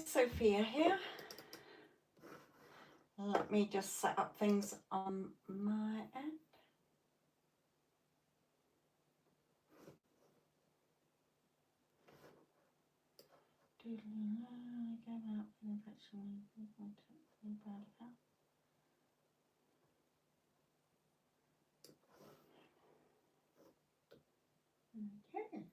Sophia here. Let me just set up things on my end. Okay.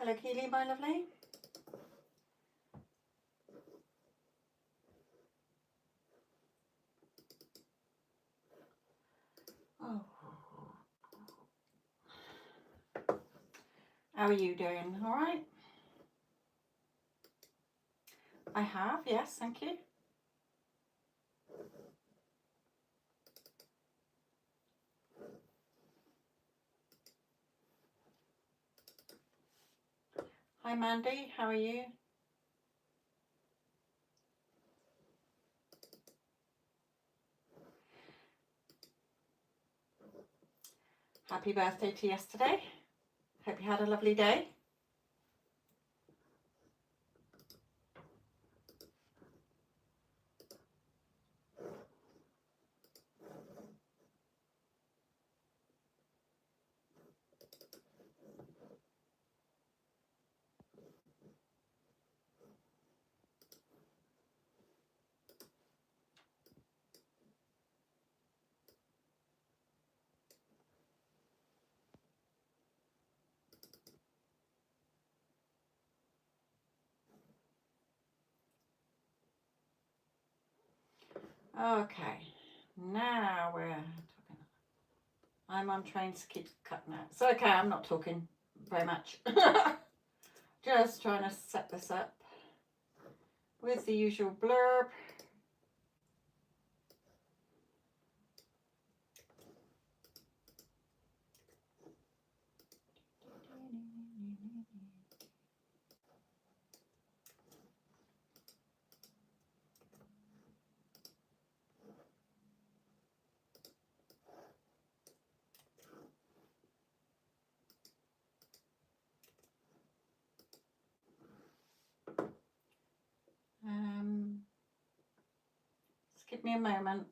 Hello, Keely, my lovely. Oh. How are you doing? All right? I have, yes, thank you. Hi, Mandy, how are you? Happy birthday to yesterday. Hope you had a lovely day. Okay, now we're talking. I'm on trains to keep cutting out. So, okay, I'm not talking very much. Just trying to set this up with the usual blurb. Just give me a moment.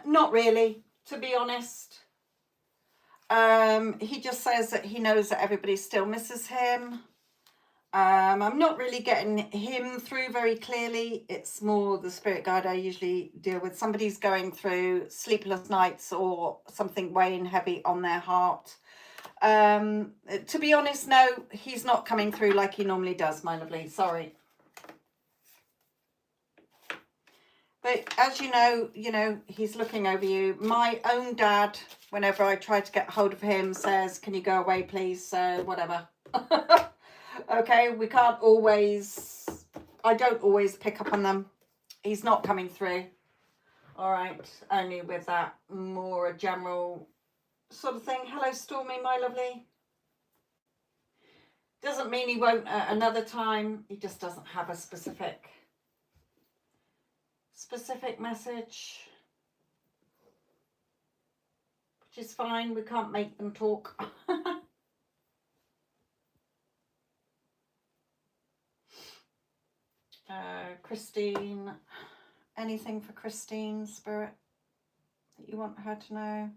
Not really, to be honest. He just says that he knows that everybody still misses him. I'm not really getting him through very clearly. It's more the spirit guide I usually deal with. Somebody's going through sleepless nights or something weighing heavy on their heart. To be honest, no, he's not coming through like he normally does, my lovely. Sorry. But as you know, he's looking over you. My own dad, whenever I try to get hold of him, says, can you go away, please? So whatever. Okay, we can't always I don't always pick up on them. He's not coming through. All right, only with that more a general sort of thing. Hello, Stormy, my lovely. Doesn't mean he won't at another time. He just doesn't have a specific message, which is fine. We can't make them talk. Christine, anything for Christine, Spirit, that you want her to know?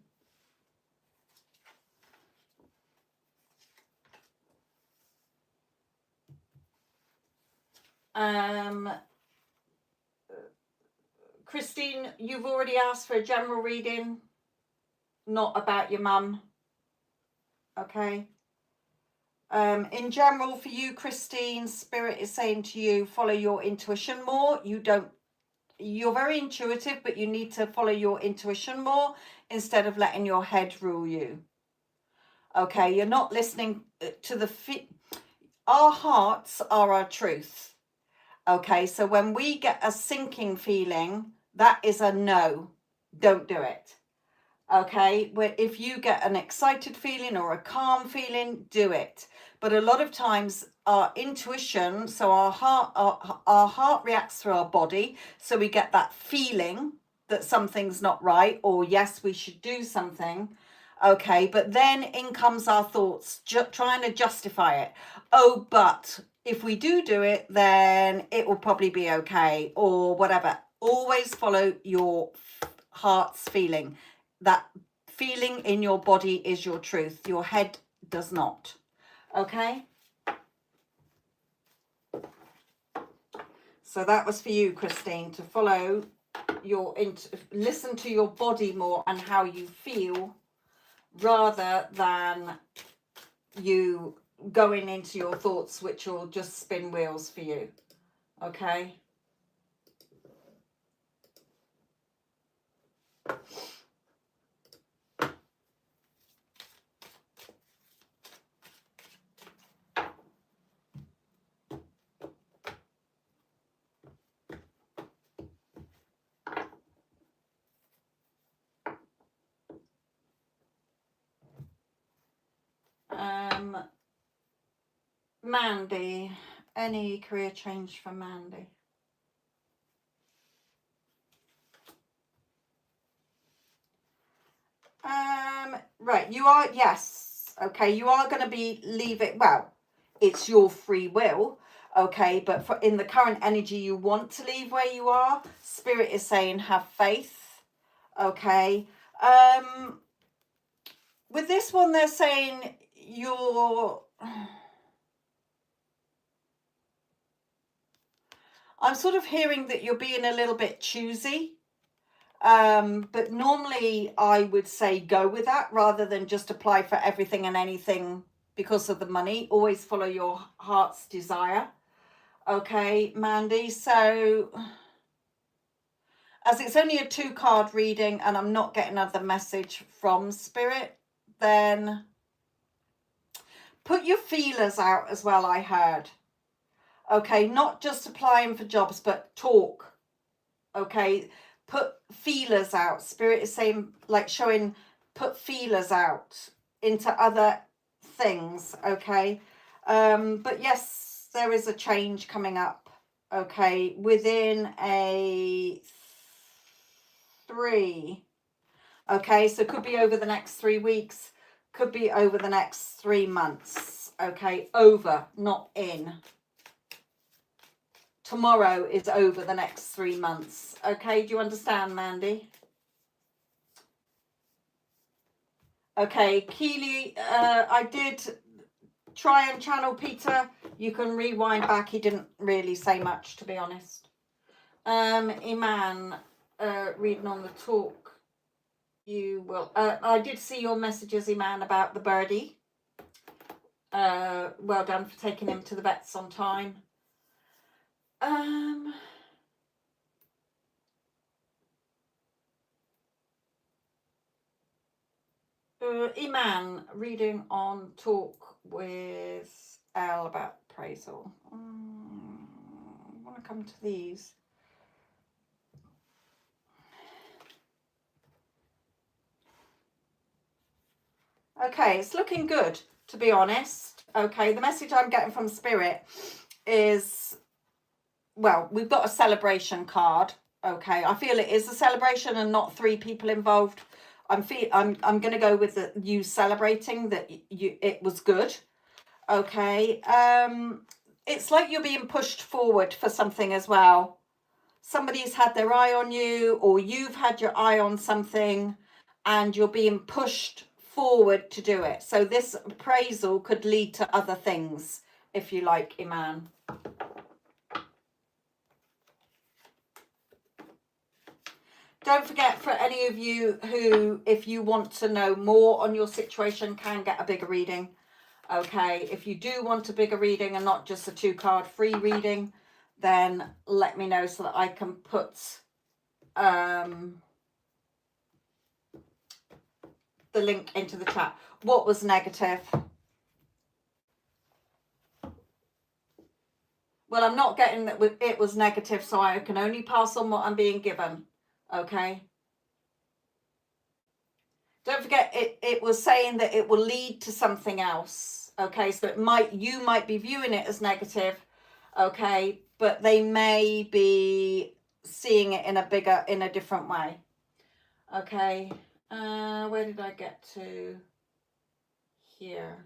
Christine, you've already asked for a general reading, not about your mum. Okay. In general, for you, Christine, Spirit is saying to you, follow your intuition more. You're very intuitive, but you need to follow your intuition more instead of letting your head rule you. Okay, you're not listening to our hearts are our truth. Okay, so when we get a sinking feeling, that is a no, don't do it. Okay, if you get an excited feeling or a calm feeling, do it. But a lot of times our intuition, so our heart reacts through our body, so we get that feeling that something's not right, or yes, we should do something. Okay, but then in comes our thoughts trying to justify it. Oh, but if we do it, then it will probably be okay, or whatever. Always follow your heart's feeling. That feeling in your body is your truth. Your head does not. Okay? So that was for you, Christine, to follow listen to your body more and how you feel, rather than you going into your thoughts, which will just spin wheels for you. Okay? Mandy, any career change for Mandy? Right, you are, yes, okay, you are going to be leaving, well, it's your free will, okay, but in the current energy, you want to leave where you are. Spirit is saying have faith, okay. With this one, they're saying I'm sort of hearing that you're being a little bit choosy. But normally I would say go with that rather than just apply for everything and anything because of the money. Always follow your heart's desire. Okay, Mandy. So as it's only a 2-card reading and I'm not getting another message from Spirit, then put your feelers out as well, I heard. Okay, not just applying for jobs, but talk. Okay, put feelers out. Spirit is saying, like, showing, put feelers out into other things. Okay, but yes, there is a change coming up. Okay, within a 3. Okay, so could be over the next 3 weeks, could be over the next 3 months. Okay, over, not in. Tomorrow is over the next 3 months. Okay, do you understand, Mandy? Okay, Keely, I did try and channel Peter. You can rewind back. He didn't really say much, to be honest. Iman, reading on the talk. You will. I did see your messages, Iman, about the birdie. Well done for taking him to the vets on time. Iman, reading on talk with Elle about appraisal. I want want to come to these. Okay, it's looking good, to be honest. Okay, the message I'm getting from Spirit is, well, we've got a celebration card. Okay, I feel it is a celebration and not 3 people involved. I'm going to go with you celebrating that it was good. Okay, it's like you're being pushed forward for something as well. Somebody's had their eye on you, or you've had your eye on something, and you're being pushed forward to do it. So this appraisal could lead to other things, if you like, Iman. Don't forget, for any of you who, if you want to know more on your situation, can get a bigger reading. Okay, if you do want a bigger reading and not just a 2-card free reading, then let me know so that I can put the link into the chat. What was negative? Well, I'm not getting that it was negative, so I can only pass on what I'm being given. Okay. Don't forget, it was saying that it will lead to something else. Okay, so you might be viewing it as negative. Okay, but they may be seeing it in a different way. Okay, where did I get to? Here.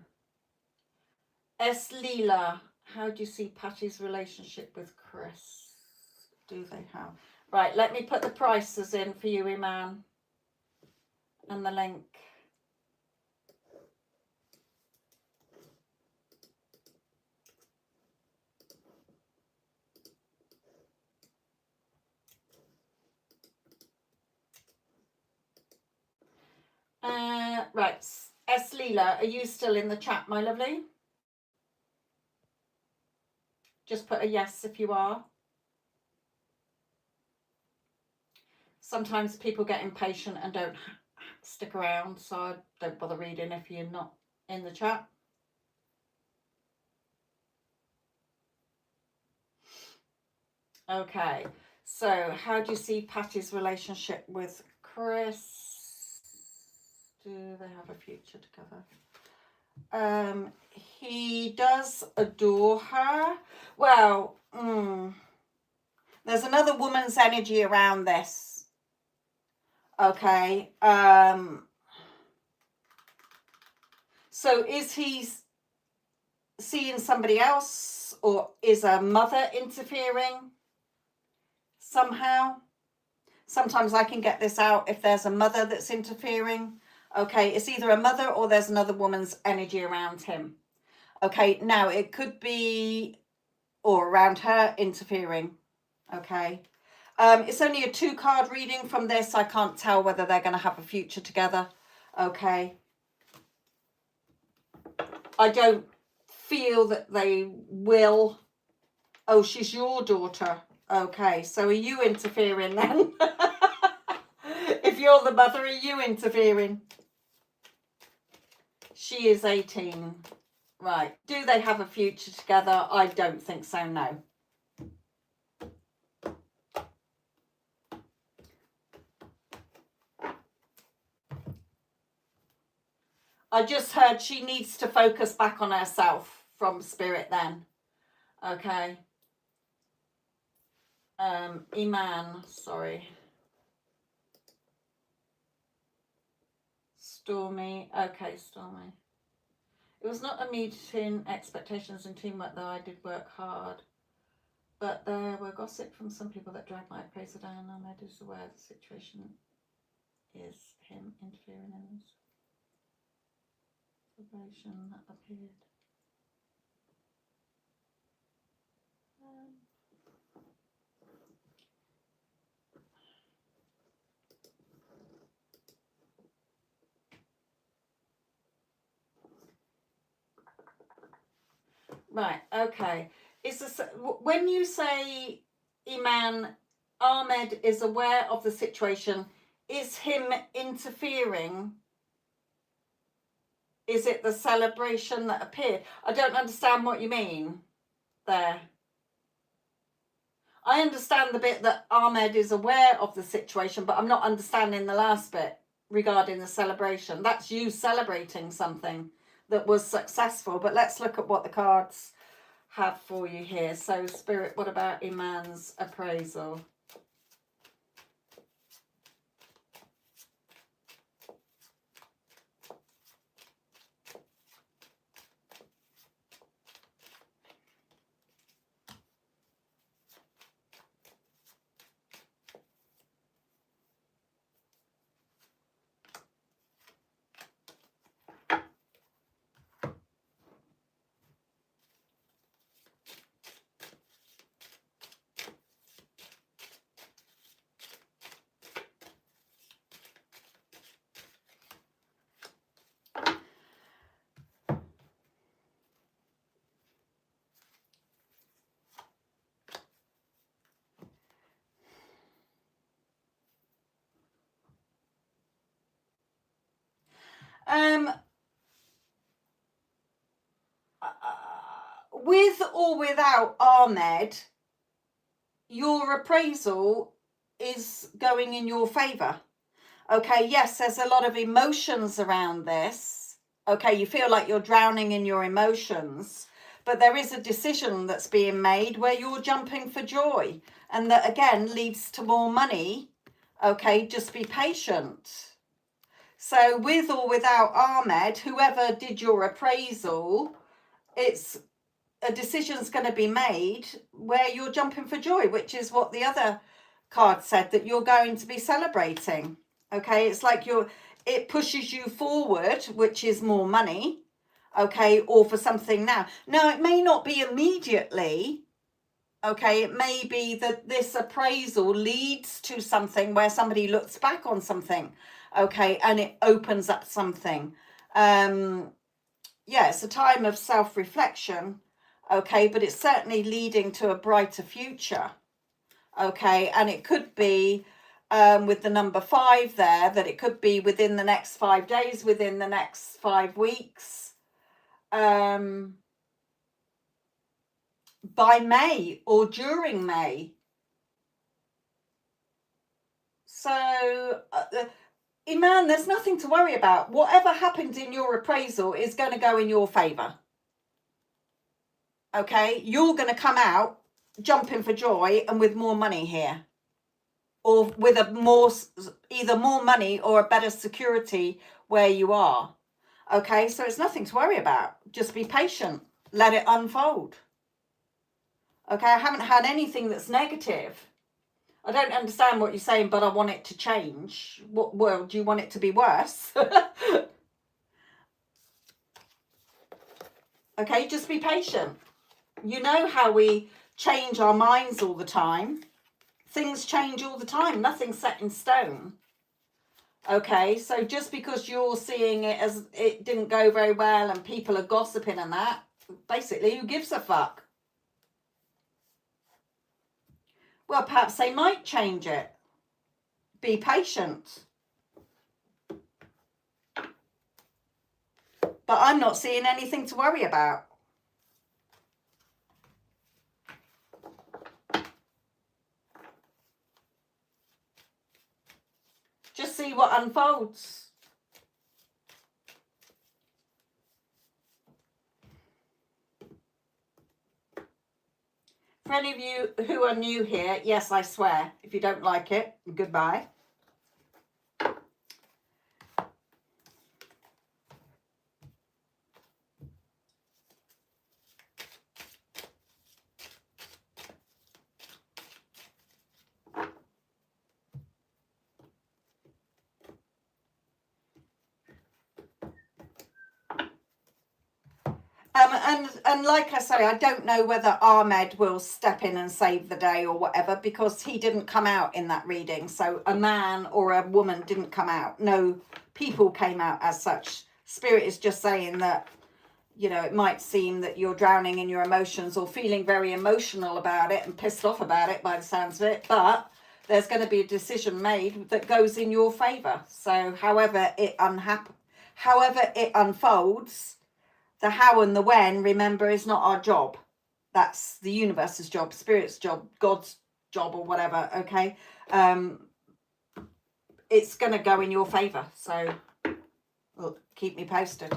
S. Leela, how do you see Patty's relationship with Chris? Do they have? Right, let me put the prices in for you, Iman, and the link. Right, S. Leela, are you still in the chat, my lovely? Just put a yes if you are. Sometimes people get impatient and don't stick around, so I don't bother reading if you're not in the chat. Okay, so how do you see Patty's relationship with Chris? Do they have a future together? He does adore her. Well, there's another woman's energy around this. Okay. So is he seeing somebody else, or is a mother interfering somehow? Sometimes I can get this out if there's a mother that's interfering. Okay, it's either a mother or there's another woman's energy around him. Okay, now it could be, or around her, interfering. Okay. It's only a 2-card reading. From this, I can't tell whether they're going to have a future together. Okay. I don't feel that they will. Oh, she's your daughter. Okay, so are you interfering then? If you're the mother, are you interfering? She is 18. Right. Do they have a future together? I don't think so, no. I just heard she needs to focus back on herself from Spirit then. Okay. Iman, sorry. Stormy. Okay, Stormy. It was not a meeting expectations and teamwork, though I did work hard. But there were gossip from some people that dragged my appraisal down. Ahmed is aware the situation is him interfering in this celebration that appeared. Right, okay. Is this, when you say Iman, Ahmed is aware of the situation, is him interfering? Is it the celebration that appeared? I don't understand what you mean there. I understand the bit that Ahmed is aware of the situation, but I'm not understanding the last bit regarding the celebration. That's you celebrating something that was successful. But let's look at what the cards have for you here. So, Spirit, what about Iman's appraisal? With or without Ahmed, your appraisal is going in your favor. Okay, yes, there's a lot of emotions around this. Okay, you feel like you're drowning in your emotions, but there is a decision that's being made where you're jumping for joy, and that again leads to more money. Okay, just be patient. So with or without Ahmed, whoever did your appraisal, it's a decision's going to be made where you're jumping for joy, which is what the other card said, that you're going to be celebrating. Okay, it's like it pushes you forward, which is more money. Okay, or for something now. Now, it may not be immediately. Okay, it may be that this appraisal leads to something where somebody looks back on something. Okay, and it opens up something. Yeah, it's a time of self-reflection. Okay, but it's certainly leading to a brighter future. Okay, and it could be with the number 5 there, that it could be within the next 5 days, within the next 5 weeks, by May or during May. So, Iman, there's nothing to worry about. Whatever happens in your appraisal is going to go in your favor. Okay, you're going to come out jumping for joy and with more money here, or with either more money or a better security where you are. Okay, so it's nothing to worry about. Just be patient, let it unfold. Okay, I haven't had anything that's negative. I don't understand what you're saying, but I want it to change. What world do you want it to be worse? Okay, just be patient. You know how we change our minds all the time. Things change all the time. Nothing's set in stone. Okay, so just because you're seeing it as it didn't go very well and people are gossiping and that, basically, who gives a fuck? Well, perhaps they might change it. Be patient. But I'm not seeing anything to worry about. Just see what unfolds. For any of you who are new here, yes, I swear. If you don't like it, goodbye. And like I say, I don't know whether Ahmed will step in and save the day or whatever, because he didn't come out in that reading. So a man or a woman didn't come out. No people came out as such. Spirit is just saying that, you know, it might seem that you're drowning in your emotions or feeling very emotional about it and pissed off about it by the sounds of it, but there's going to be a decision made that goes in your favor. So however it unfolds, the how and the when, remember, is not our job. That's the universe's job, Spirit's job, God's job or whatever, okay? It's going to go in your favor. So well, keep me posted.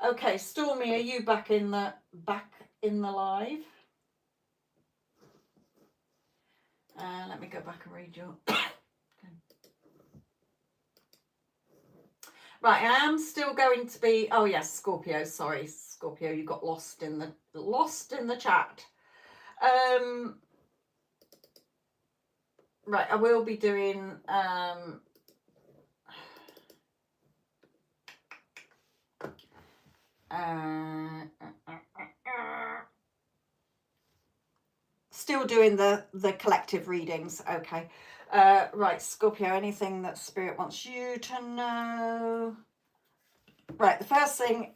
Okay, Stormy, are you back in the live? Let me go back and read your. Right, I am still going to be. Oh yes, Scorpio. Sorry, Scorpio, you got lost in the chat. Right, I will be doing. Still doing the collective readings. Okay. Right, Scorpio, anything that Spirit wants you to know? Right, the first thing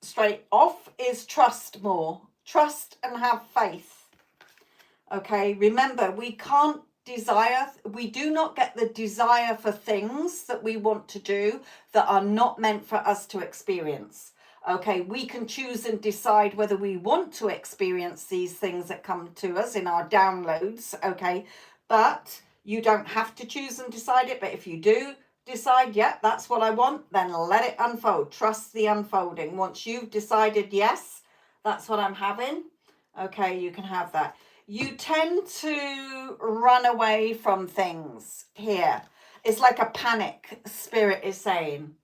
straight off is trust more. Trust and have faith. Okay, remember, we do not get the desire for things that we want to do that are not meant for us to experience. Okay, we can choose and decide whether we want to experience these things that come to us in our downloads, okay? But you don't have to choose and decide it. But if you do decide, yeah, that's what I want, then let it unfold. Trust the unfolding. Once you've decided, yes, that's what I'm having, okay, you can have that. You tend to run away from things here. It's like a panic, Spirit is saying.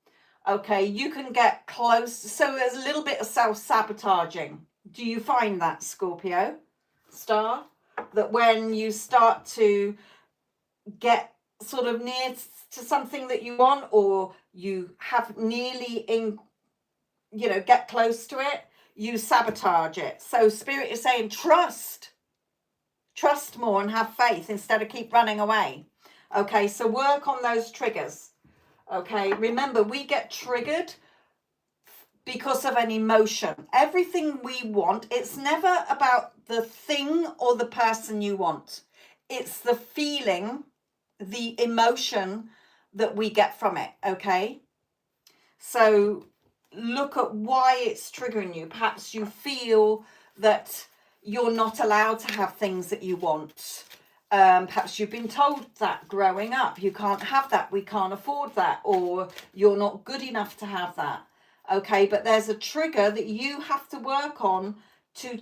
Okay, you can get close. So there's a little bit of self-sabotaging. Do you find that, Scorpio star? That when you start to get sort of near to something that you want, or you have nearly get close to it, you sabotage it. So Spirit is saying trust more and have faith instead of keep running away. Okay, so work on those triggers. Okay, remember, we get triggered because of an emotion. Everything we want, it's never about the thing or the person you want. It's the feeling, the emotion that we get from it, okay? So look at why it's triggering you. Perhaps you feel that you're not allowed to have things that you want. Perhaps you've been told that growing up, you can't have that, we can't afford that, or you're not good enough to have that. Okay, but there's a trigger that you have to work on to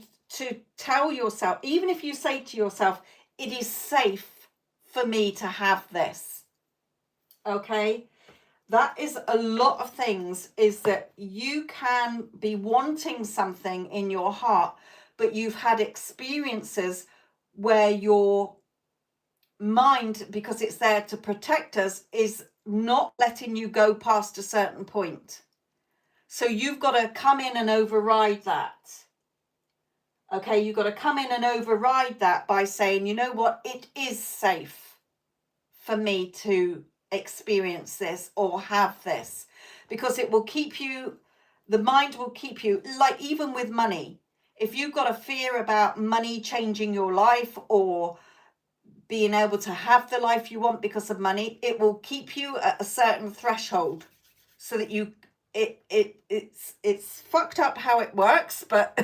tell yourself, even if you say to yourself, it is safe for me to have this. Okay, that is a lot of things, is that you can be wanting something in your heart, but you've had experiences where your mind, because it's there to protect us, is not letting you go past a certain point. So you've got to come in and override that. Okay, you've got to come in and override that by saying, you know what, it is safe for me to experience this or have this, because it will keep you, the mind will keep you, like even with money, if you've got a fear about money changing your life or being able to have the life you want because of money, it will keep you at a certain threshold so that you it's fucked up how it works, but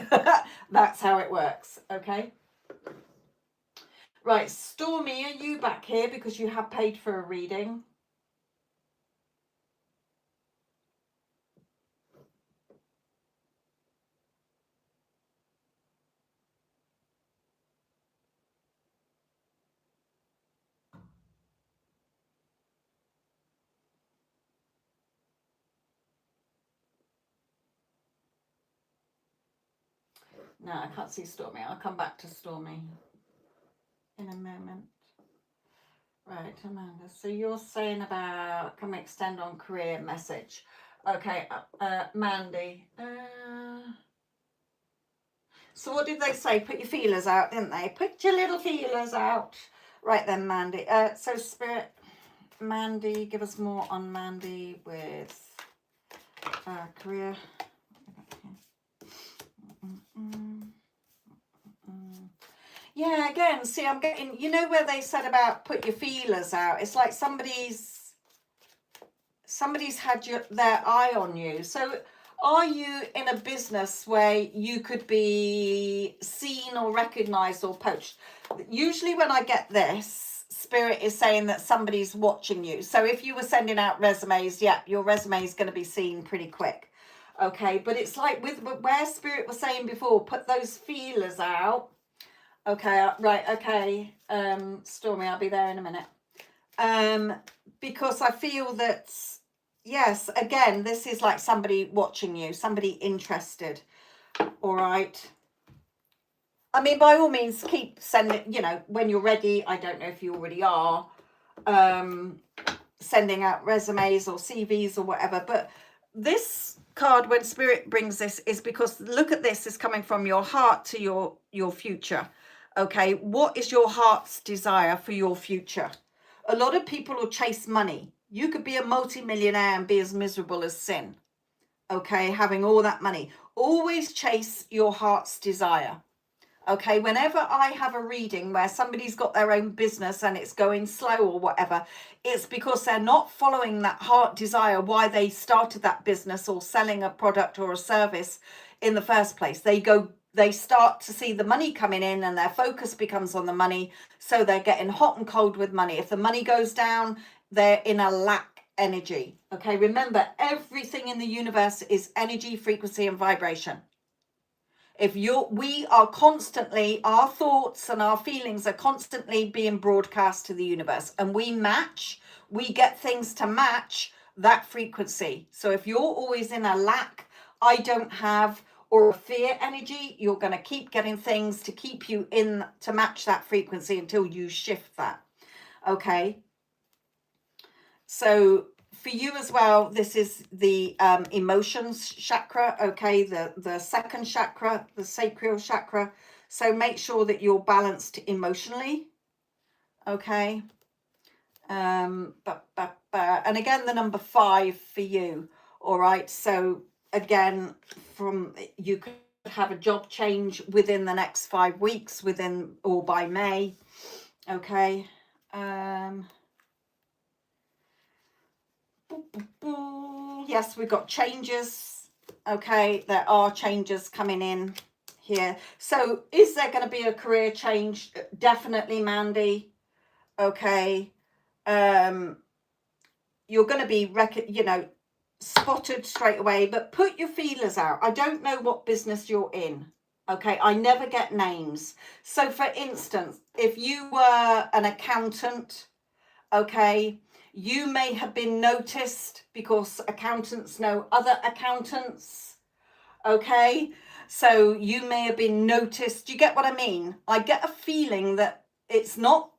that's how it works. Okay, right, Stormy, are you back here because you have paid for a reading? No, I can't see Stormy. I'll come back to Stormy in a moment. Right, Amanda. So you're saying about can we extend on career message? Okay, Mandy. So what did they say? Put your feelers out, didn't they? Put your little feelers out. Right then, Mandy. So Spirit, Mandy, give us more on Mandy with career. Yeah, again, see, I'm getting, you know where they said about put your feelers out? It's like somebody's had their eye on you. So Are you in a business where you could be seen or recognized or poached? Usually when I get this, Spirit is saying that somebody's watching you. So if you were sending out resumes, yeah, your resume is going to be seen pretty quick. Okay, but it's like with where Spirit was saying before, put those feelers out. Okay, right, okay. Stormy, I'll be there in a minute. Because I feel that, yes, again, this is like somebody watching you, somebody interested. All right. I mean, by all means, keep sending, you know, when you're ready. I don't know if you already are, sending out resumes or CVs or whatever. But this card, when Spirit brings this, is because look at this, is coming from your heart to your future. Okay, what is your heart's desire for your future? A lot of people will chase money. You could be a multi-millionaire and be as miserable as sin. Okay, having all that money. Always chase your heart's desire. Okay, whenever I have a reading where somebody's got their own business and it's going slow or whatever, it's because they're not following that heart desire why they started that business or selling a product or a service in the first place. They start to see the money coming in and their focus becomes on the money. So they're getting hot and cold with money. If the money goes down, they're in a lack energy. Okay, remember, everything in the universe is energy, frequency, and vibration. We are constantly, our thoughts and our feelings are constantly being broadcast to the universe, and we get things to match that frequency. So if you're always in a lack, I don't have, or a fear energy, you're going to keep getting things to keep you in to match that frequency until you shift that. Okay. So for you as well, this is the emotions chakra, okay, the second chakra, the sacral chakra. So make sure that you're balanced emotionally, okay. And again, the number 5 for you, all right. So again, you could have a job change within the next 5 weeks, or by May, okay. Yes, we've got changes. Okay, there are changes coming in here. So is there going to be a career change? Definitely, Mandy. Okay. You're going to be spotted straight away, but put your feelers out. I don't know what business you're in. Okay, I never get names. So for instance, if you were an accountant, okay, you may have been noticed because accountants know other accountants. Okay, so you may have been noticed. Do you get what I mean? I get a feeling that it's not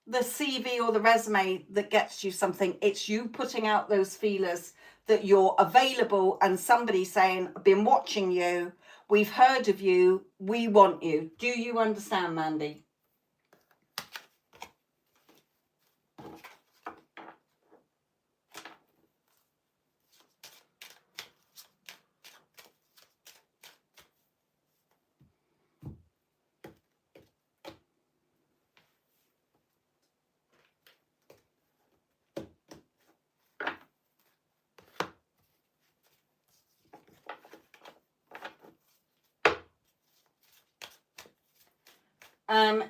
the CV or the resume that gets you something. It's you putting out those feelers that you're available and somebody saying, I've been watching you. We've heard of you. We want you. Do you understand, Mandy?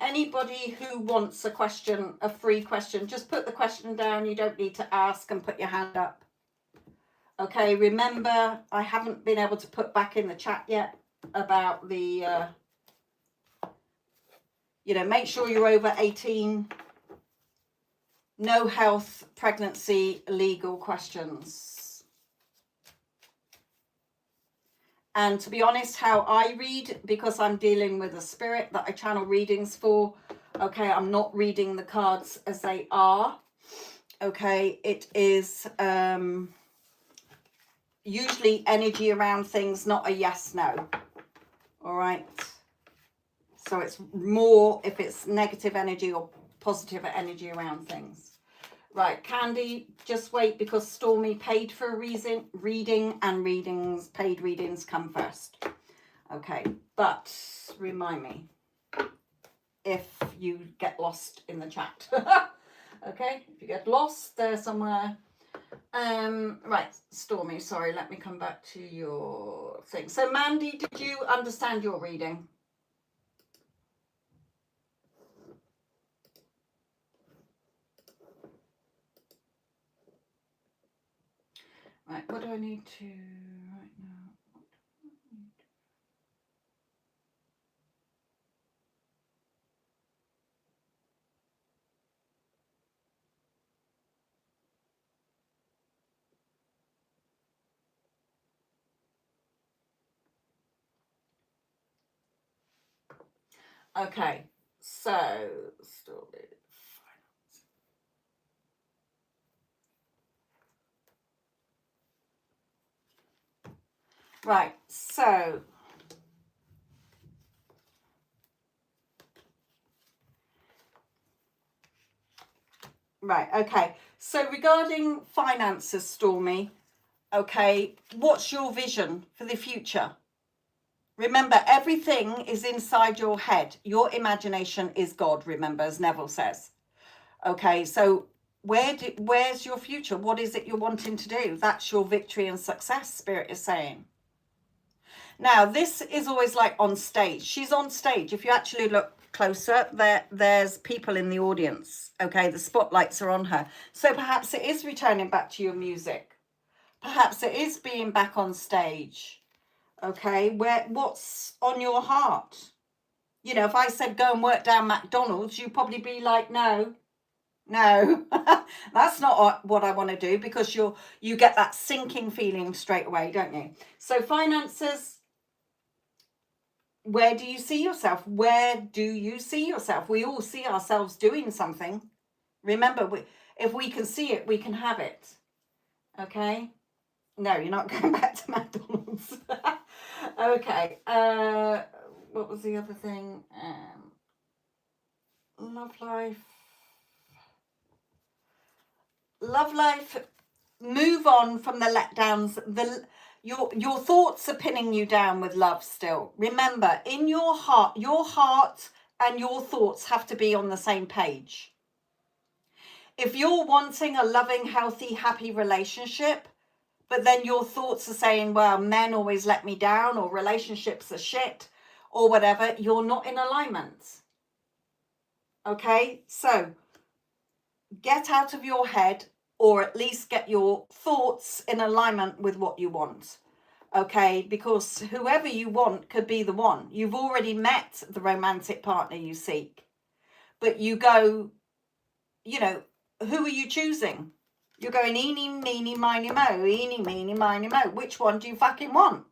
Anybody who wants a question, a free question, just put the question down. You don't need to ask and put your hand up. Okay, remember, I haven't been able to put back in the chat yet about the, make sure you're over 18. No health, pregnancy, legal questions. And to be honest, how I read, because I'm dealing with a spirit that I channel readings for, okay, I'm not reading the cards as they are. Okay, it is usually energy around things, not a yes, no. All right. So it's more if it's negative energy or positive energy around things. Right, Candy, just wait because Stormy paid for a reading and paid readings come first. Okay, but remind me if you get lost in the chat. Okay, if you get lost there somewhere, Right, Stormy, sorry, let me come back to your thing. So Mandy, did you understand your reading? Right, what do I need to right now? Okay, so Stormy. Right, so right, okay. So regarding finances, Stormy, okay, what's your vision for the future? Remember, everything is inside your head. Your imagination is God, remember, as Neville says. Okay, so where's your future? What is it you're wanting to do? That's your victory and success, Spirit is saying. Now, this is always like on stage. She's on stage. If you actually look closer, there's people in the audience. Okay, the spotlights are on her. So perhaps it is returning back to your music. Perhaps it is being back on stage. Okay, what's on your heart? You know, if I said go and work down McDonald's, you'd probably be like, no, that's not what I want to do, because you get that sinking feeling straight away, don't you? So finances, where do you see yourself? Where do you see yourself? We all see ourselves doing something. Remember, if we can see it, we can have it. Okay? No, you're not going back to McDonald's. Okay. What was the other thing? Love life. Love life. Move on from the letdowns. Your thoughts are pinning you down with love still. Remember, in your heart and your thoughts have to be on the same page. If you're wanting a loving, healthy, happy relationship, but then your thoughts are saying, well, men always let me down, or relationships are shit, or whatever, you're not in alignment. Okay, so get out of your head, or at least get your thoughts in alignment with what you want. Okay, because whoever you want could be the one. You've already met the romantic partner you seek, but you go, you know, who are you choosing? You're going eeny, meeny, miny, mo, eeny, meeny, miny, mo. Which one do you fucking want?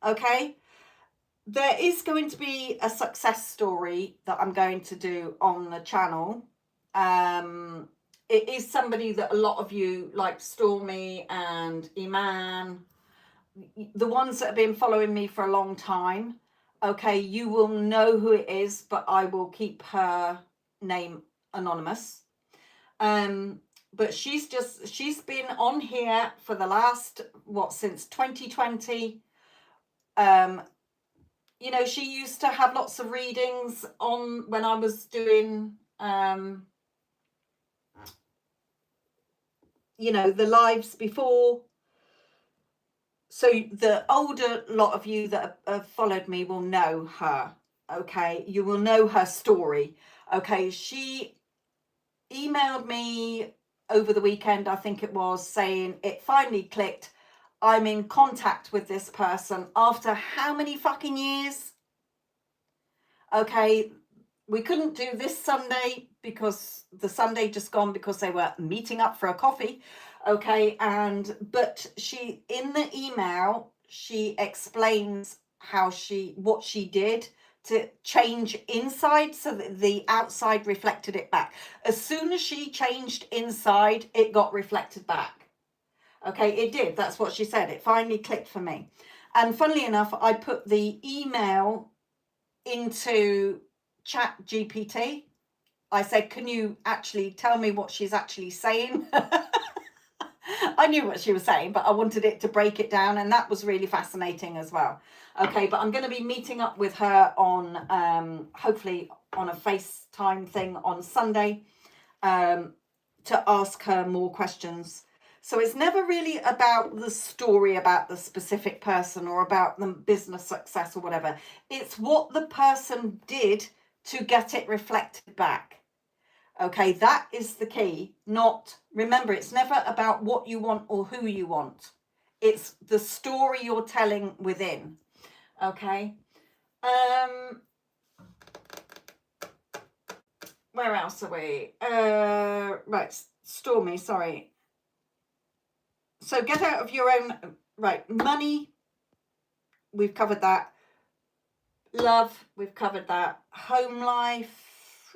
Okay, there is going to be a success story that I'm going to do on the channel. It is somebody that a lot of you, like Stormy and Iman, the ones that have been following me for a long time, okay, you will know who it is, but I will keep her name anonymous. But she's been on here for the last, since 2020. You know, she used to have lots of readings on when I was doing, you know, the lives before. So the older lot of you that have followed me will know her. Okay, you will know her story. Okay, she emailed me over the weekend, I think it was, saying it finally clicked. I'm in contact with this person after how many fucking years? Okay, we couldn't do this Sunday because the Sunday just gone, because they were meeting up for a coffee. Okay, but she, in the email, she explains what she did to change inside so that the outside reflected it back. As soon as she changed inside, it got reflected back. Okay, it did. That's what she said. It finally clicked for me. And funnily enough, I put the email into Chat GPT. I said, can you actually tell me what she's actually saying? I knew what she was saying, but I wanted it to break it down, and that was really fascinating as well. Okay, but I'm going to be meeting up with her on, hopefully on a FaceTime thing on Sunday, to ask her more questions. So it's never really about the story about the specific person or about the business success or whatever. It's what the person did to get it reflected back. Okay, that is the key. Not, remember, it's never about what you want or who you want. It's the story you're telling within. Okay. Where else are we? Right, Stormy, sorry. So get out of your own, right, money, we've covered that. Love, we've covered that. Home life.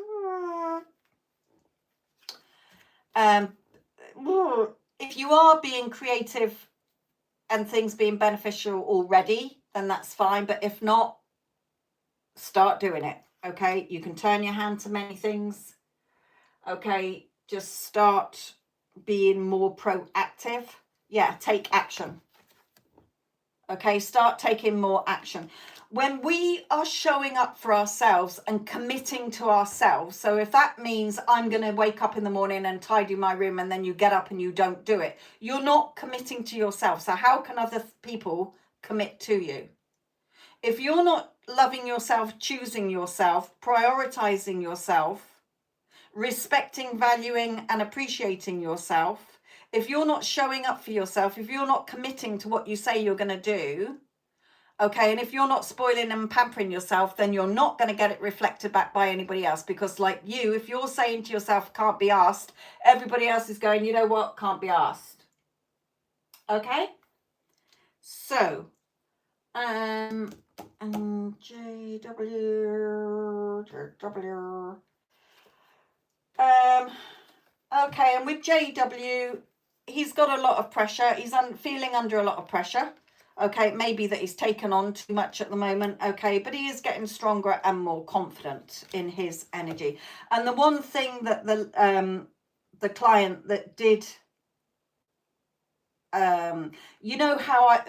If you are being creative and things being beneficial already, then that's fine. But if not, start doing it. Okay, you can turn your hand to many things. Okay, just start being more proactive. Yeah, take action. Okay, start taking more action. When we are showing up for ourselves and committing to ourselves, so if that means I'm going to wake up in the morning and tidy my room and then you get up and you don't do it, you're not committing to yourself. So how can other people commit to you? If you're not loving yourself, choosing yourself, prioritizing yourself, respecting, valuing and appreciating yourself, if you're not showing up for yourself, if you're not committing to what you say you're going to do, okay, and if you're not spoiling and pampering yourself, then you're not going to get it reflected back by anybody else. Because like you, if you're saying to yourself, can't be asked, everybody else is going, you know what, can't be asked. Okay? So, and JW. Okay, and with JW, he's got a lot of pressure. He's feeling under a lot of pressure. Okay, it may be that he's taken on too much at the moment. Okay, but he is getting stronger and more confident in his energy. And the one thing that the client that did, you know how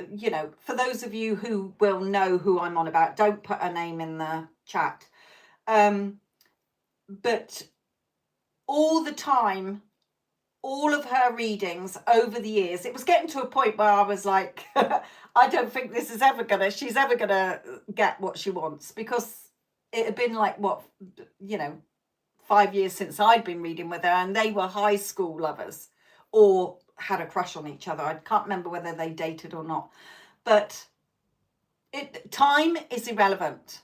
for those of you who will know who I'm on about, don't put a name in the chat. But all the time, all of her readings over the years, it was getting to a point where I was like, I don't think this is she's ever gonna get what she wants, because it had been like 5 years since I'd been reading with her, and they were high school lovers or had a crush on each other. I can't remember whether they dated or not, but time is irrelevant.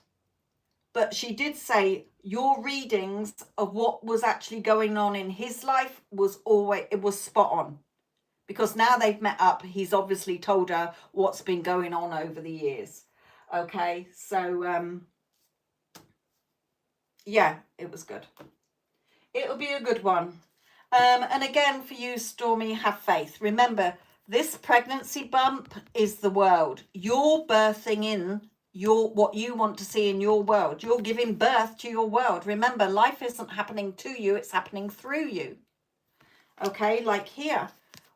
But she did say your readings of what was actually going on in his life was spot on, because now they've met up, he's obviously told her what's been going on over the years. Okay, so yeah, it was good. It'll be a good one. And again, for you, Stormy, have faith. Remember, this pregnancy bump is the world. You're birthing in what you want to see in your world. You're giving birth to your world. Remember, life isn't happening to you, it's happening through you. Okay, like here,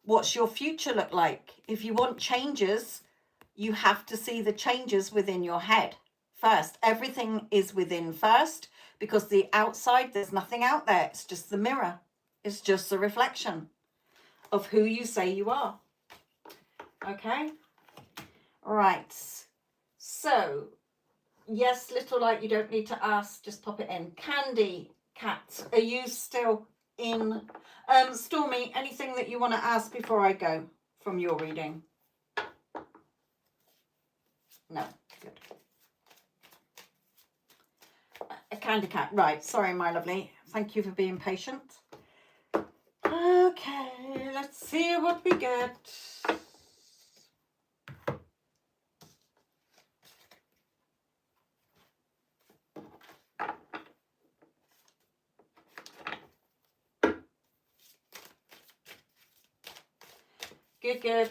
what's your future look like? If you want changes, you have to see the changes within your head first. Everything is within first, because the outside, there's nothing out there. It's just the mirror. It's just a reflection of who you say you are. Okay, all right. So, yes, little light, you don't need to ask, just pop it in. Candy Cat, are you still in? Stormy, anything that you want to ask before I go from your reading? No, good. A Candy Cat, right, sorry, my lovely. Thank you for being patient. Okay, let's see what we get. Good.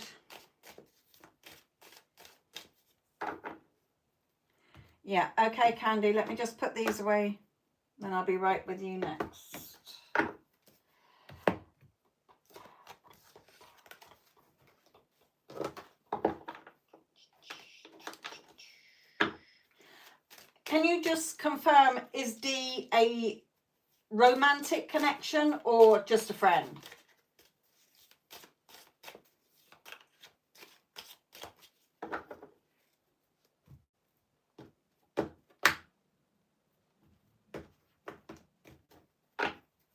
Yeah, okay, Candy, let me just put these away, then I'll be right with you next. Can you just confirm, is Dee a romantic connection or just a friend?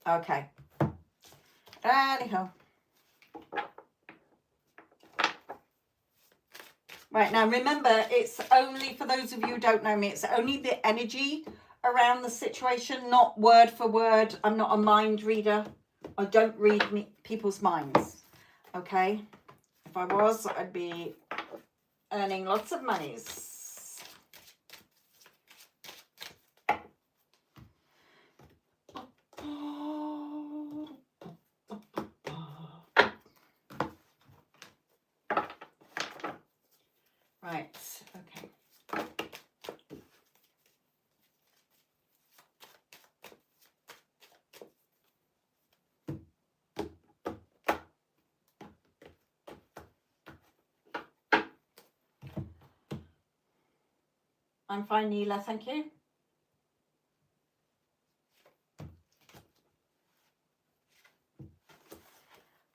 Okay. Anyhow. Right, now remember, it's only, for those of you who don't know me, it's only the energy around the situation, not word for word. I'm not a mind reader. I don't read people's minds. Okay? If I was, I'd be earning lots of monies. Right, okay. I'm fine, Neela, thank you.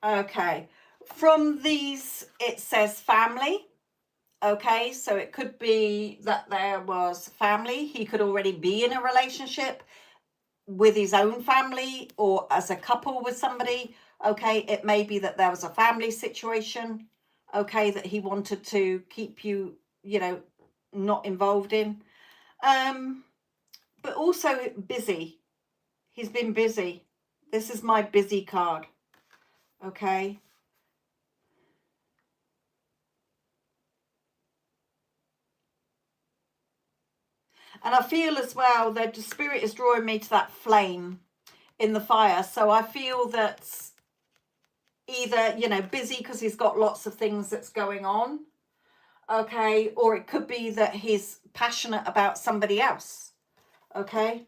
Okay, from these, it says family. Okay, so it could be that there was family. He could already be in a relationship with his own family or as a couple with somebody. Okay, it may be that there was a family situation, okay, that he wanted to keep you, you know, not involved in. But also busy. He's been busy. This is my busy card. Okay. And I feel as well that the spirit is drawing me to that flame in the fire. So I feel that either, you know, busy because he's got lots of things that's going on. Okay. Or it could be that he's passionate about somebody else. Okay.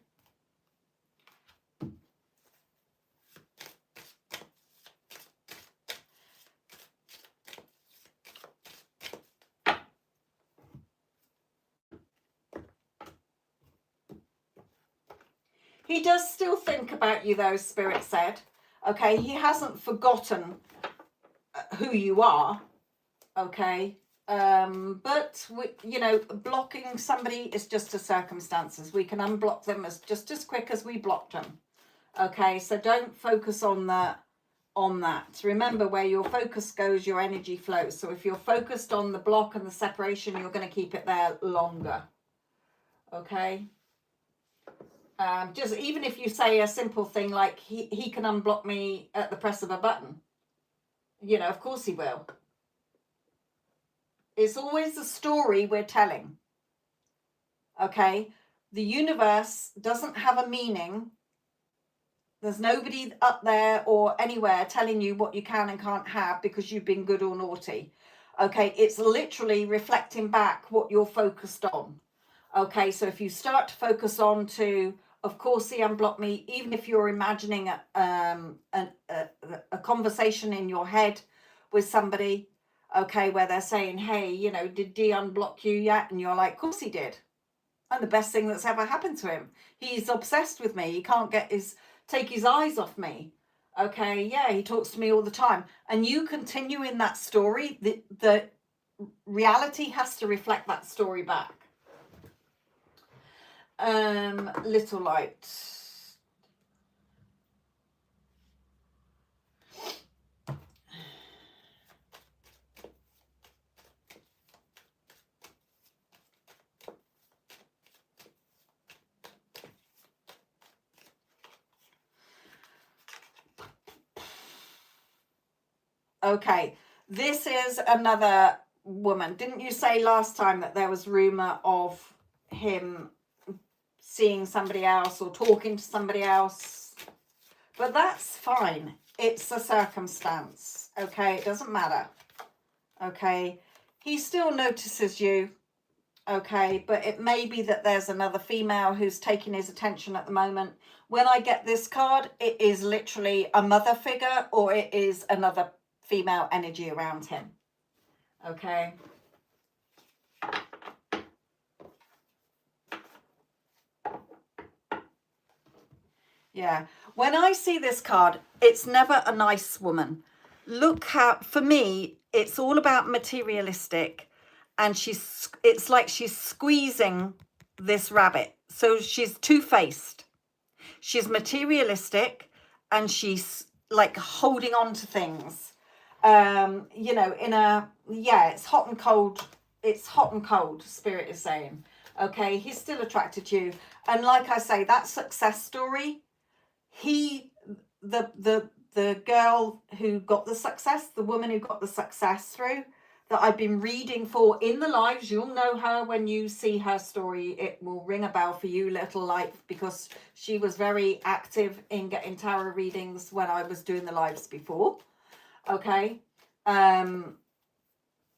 He does still think about you though, Spirit said. Okay, he hasn't forgotten who you are. Okay, but you know, blocking somebody is just a circumstances. We can unblock them as just as quick as we blocked them. Okay, so don't focus on that. Remember, where your focus goes, your energy flows. So if you're focused on the block and the separation, you're going to keep it there longer. Okay. Just even if you say a simple thing like he can unblock me at the press of a button, you know, of course he will. It's always the story we're telling. Okay, the universe doesn't have a meaning. There's nobody up there or anywhere telling you what you can and can't have because you've been good or naughty. Okay, it's literally reflecting back what you're focused on. Okay, so if you start to focus on to, of course, he unblocked me, even if you're imagining a conversation in your head with somebody, okay, where they're saying, hey, you know, did D unblock you yet? And you're like, of course he did. And the best thing that's ever happened to him. He's obsessed with me. He can't take his eyes off me. Okay, yeah, he talks to me all the time. And you continue in that story. The reality has to reflect that story back. Little light. Okay, this is another woman. Didn't you say last time that there was rumor of him seeing somebody else or talking to somebody else? But that's fine. It's a circumstance. Okay, it doesn't matter. Okay, he still notices you. Okay, but it may be that there's another female who's taking his attention at the moment. When I get this card, it is literally a mother figure or it is another female energy around him. Okay. Yeah. When I see this card, it's never a nice woman. Look how, for me, it's all about materialistic. And it's like she's squeezing this rabbit. So she's two-faced. She's materialistic and she's like holding on to things. You know, in a, yeah, it's hot and cold. It's hot and cold, Spirit is saying. Okay, he's still attracted to you. And like I say, that success story, the girl who got the success, the woman who got the success through, that I've been reading for in the lives, you'll know her when you see her story. It will ring a bell for you, little light, because she was very active in getting tarot readings when I was doing the lives before. Okay.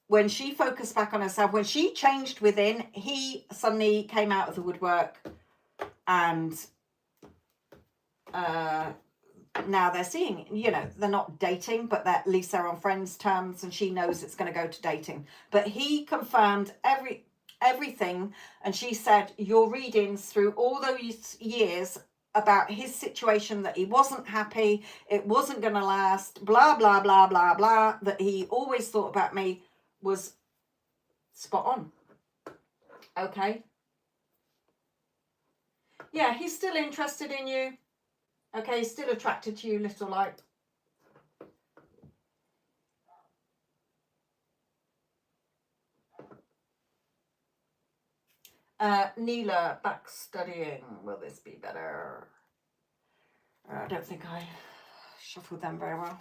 When she focused back on herself, when she changed within, he suddenly came out of the woodwork, and now they're seeing, you know, they're not dating, but at least they're on friends terms, and she knows it's going to go to dating. But he confirmed everything, and she said your readings through all those years about his situation, that he wasn't happy, it wasn't going to last, blah blah blah blah blah, that he always thought about me, was spot on. Okay, yeah, he's still interested in you. Okay, he's still attracted to you, little light. Neela, back studying. Will this be better? I don't think I shuffled them very well.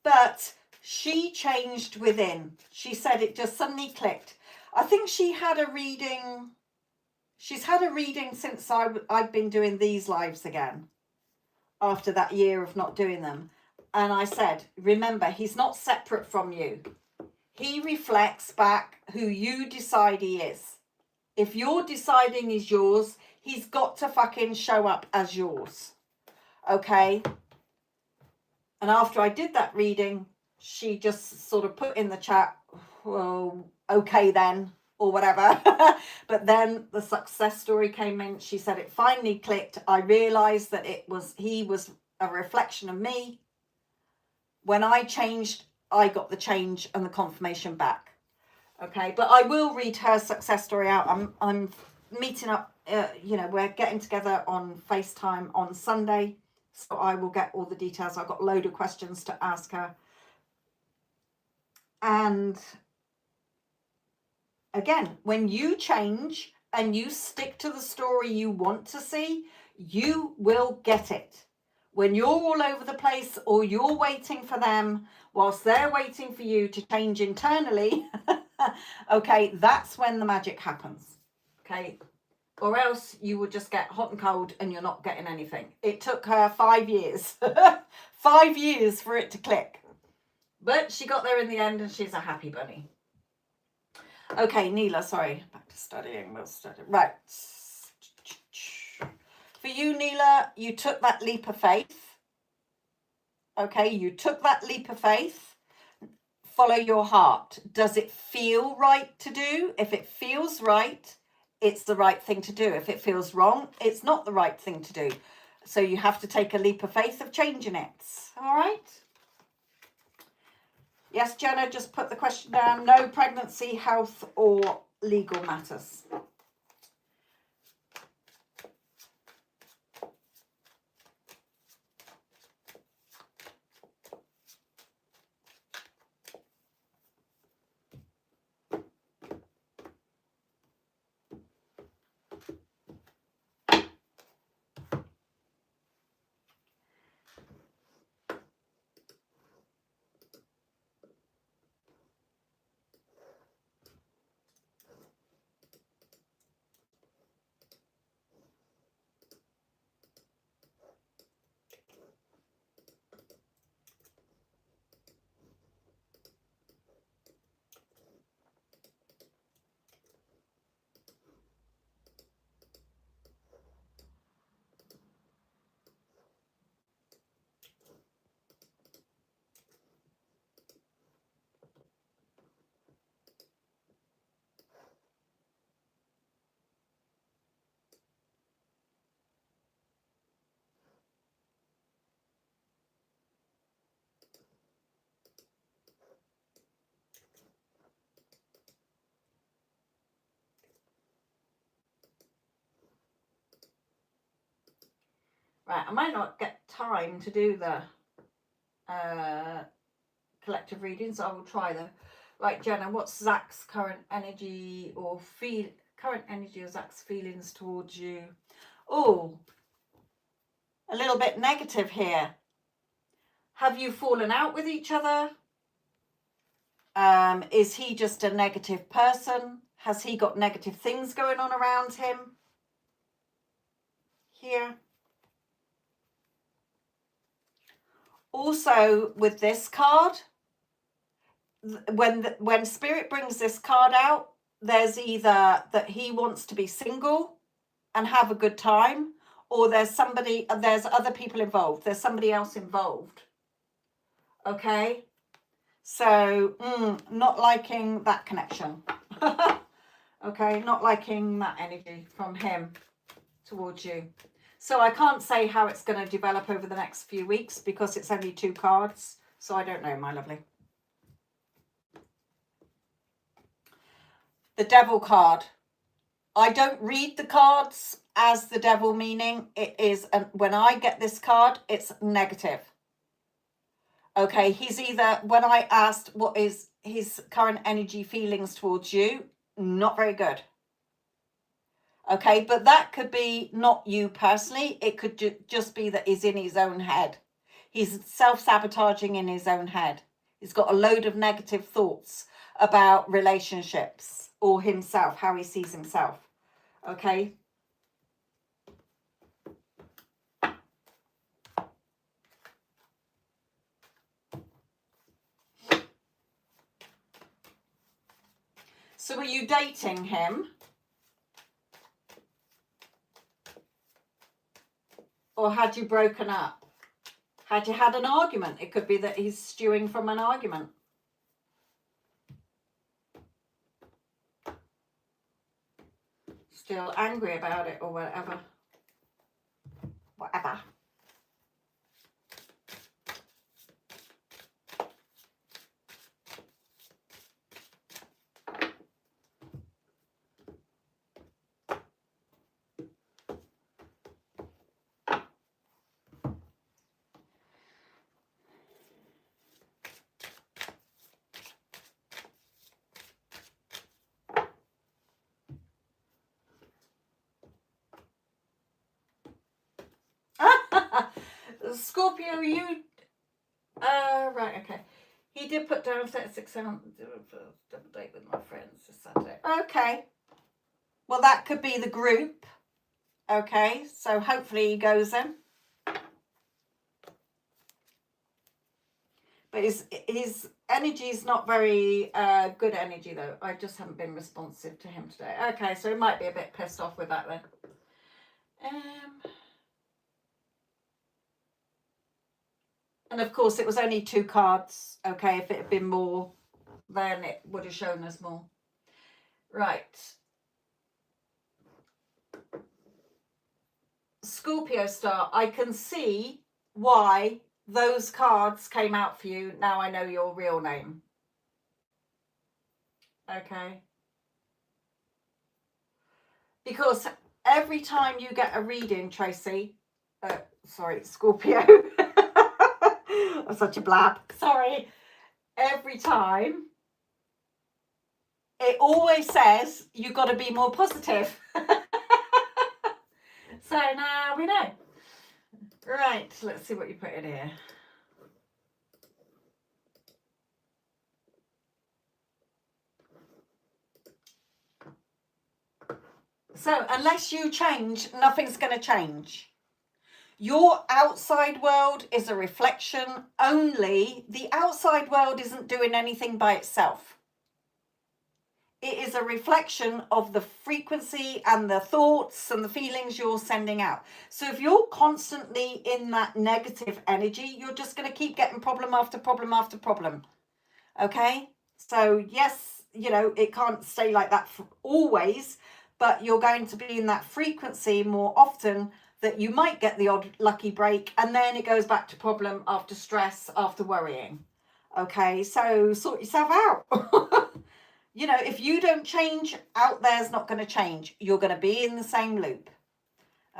But she changed within. She said it just suddenly clicked. I think she had a reading. She's had a reading since I've been doing these lives again, after that year of not doing them. And I said, remember, he's not separate from you. He reflects back who you decide he is. If you're deciding he's yours, he's got to fucking show up as yours. Okay? And after I did that reading, she just sort of put in the chat, well, okay then, or whatever. But then the success story came in. She said it finally clicked. I realized that he was a reflection of me. When I changed, I got the change and the confirmation back. Okay, but I will read her success story out. I'm meeting up, you know, we're getting together on FaceTime on Sunday, so I will get all the details. I've got a load of questions to ask her. And again, when you change and you stick to the story you want to see, you will get it. When you're all over the place, or you're waiting for them whilst they're waiting for you to change internally, okay, that's when the magic happens. Okay, or else you will just get hot and cold and you're not getting anything. It took her 5 years 5 years for it to click, but she got there in the end, and she's a happy bunny. Okay, Neela, sorry, back to studying. We'll study. Right. For you, Neela, you took that leap of faith. Okay, you took that leap of faith. Follow your heart. Does it feel right to do? If it feels right, it's the right thing to do. If it feels wrong, it's not the right thing to do. So you have to take a leap of faith of changing it. All right? Yes, Jenna, just put the question down. No pregnancy, health, or legal matters. Right, I might not get time to do the collective readings. I will try though. Right, Jenna, what's Zach's current energy or current energy of Zach's feelings towards you? Oh, a little bit negative here. Have you fallen out with each other? Is he just a negative person? Has he got negative things going on around him? Here. Also, with this card, when Spirit brings this card out, there's either that he wants to be single and have a good time, or there's other people involved. There's somebody else involved. Okay? So, not liking that connection. Okay, not liking that energy from him towards you. So I can't say how it's going to develop over the next few weeks because it's only 2 cards. So I don't know, my lovely. The Devil card. I don't read the cards as the devil meaning. It is, when I get this card, it's negative. Okay, he's either, when I asked what is his current energy feelings towards you, not very good. Okay, but that could be not you personally. It could just be that he's in his own head. He's self-sabotaging in his own head. He's got a load of negative thoughts about relationships or himself, how he sees himself. Okay. So were you dating him? Or had you broken up? Had you had an argument? It could be that he's stewing from an argument. Still angry about it or whatever. Whatever. Scorpio, you... right, okay. He did put down 36 hours, double date with my friends this Saturday. Okay. Well, that could be the group. Okay, so hopefully he goes in. But his energy is not very good energy, though. I just haven't been responsive to him today. Okay, so he might be a bit pissed off with that then. And of course, it was only 2 cards. Okay, if it had been more, then it would have shown us more. Right. Scorpio star, I can see why those cards came out for you. Now I know your real name. Okay. Because every time you get a reading, Tracy, sorry, Scorpio. I'm such a blab. Sorry. Every time, it always says you've got to be more positive. So now we know. Right, let's see what you put in here. So unless you change, nothing's going to change. Your outside world is a reflection only. The outside world isn't doing anything by itself. It is a reflection of the frequency and the thoughts and the feelings you're sending out. So if you're constantly in that negative energy, you're just going to keep getting problem after problem after problem. Okay? So yes, you know, it can't stay like that for always, but you're going to be in that frequency more often that you might get the odd lucky break, and then it goes back to problem after stress, after worrying. Okay, so sort yourself out. You know, if you don't change, out there's not going to change. You're going to be in the same loop.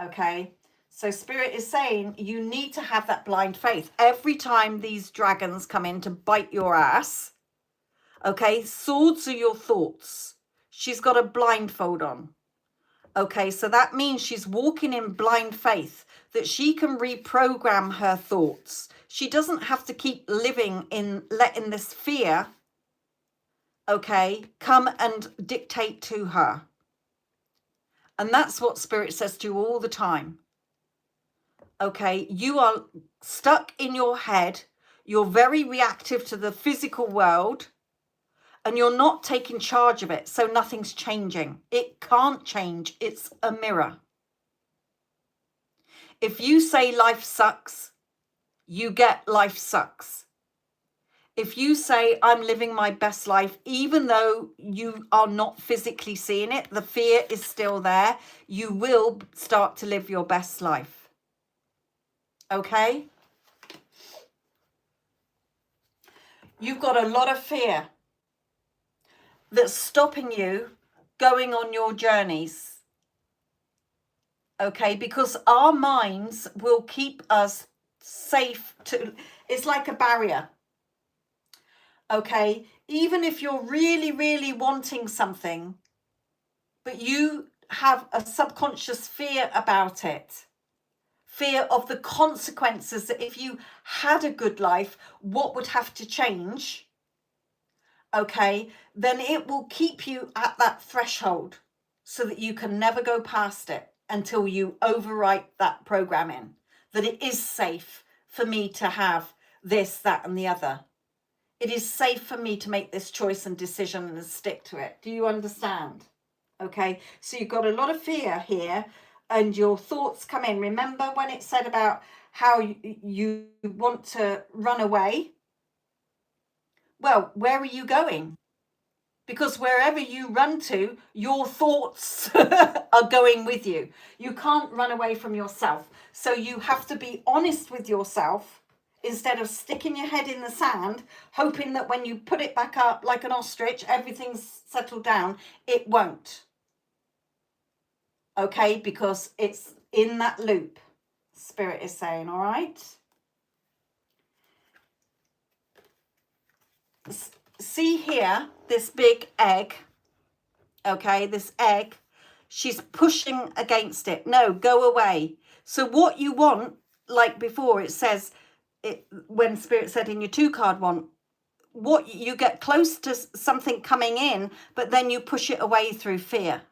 Okay, So Spirit is saying you need to have that blind faith. Every time these dragons come in to bite your ass, okay, swords are your thoughts. She's got a blindfold on. Okay, so that means she's walking in blind faith, that she can reprogram her thoughts. She doesn't have to keep living in letting this fear, okay, come and dictate to her. And that's what Spirit says to you all the time. Okay, you are stuck in your head. You're very reactive to the physical world, and you're not taking charge of it. So nothing's changing. It can't change. It's a mirror. If you say life sucks, you get life sucks. If you say I'm living my best life, even though you are not physically seeing it, the fear is still there, you will start to live your best life. Okay? You've got a lot of fear that's stopping you going on your journeys. Okay? Because our minds will keep us safe to, it's like a barrier. Okay? Even if you're really, really wanting something, but you have a subconscious fear about it. Fear of the consequences, that if you had a good life, what would have to change, okay, then it will keep you at that threshold so that you can never go past it until you overwrite that programming, that it is safe for me to have this, that, and the other. It is safe for me to make this choice and decision and stick to it. Do you understand? Okay, so you've got a lot of fear here, and your thoughts come in. Remember when it said about how you want to run away? Well, where are you going? Because wherever you run to, your thoughts are going with you. You can't run away from yourself. So you have to be honest with yourself instead of sticking your head in the sand, hoping that when you put it back up like an ostrich, everything's settled down. It won't. Okay, because it's in that loop, Spirit is saying, all right? See here, this big egg, okay, this egg, she's pushing against it. No, go away. So what you want, like before, it says, when Spirit said in your 2-card one, what you get close to something coming in, but then you push it away through fear.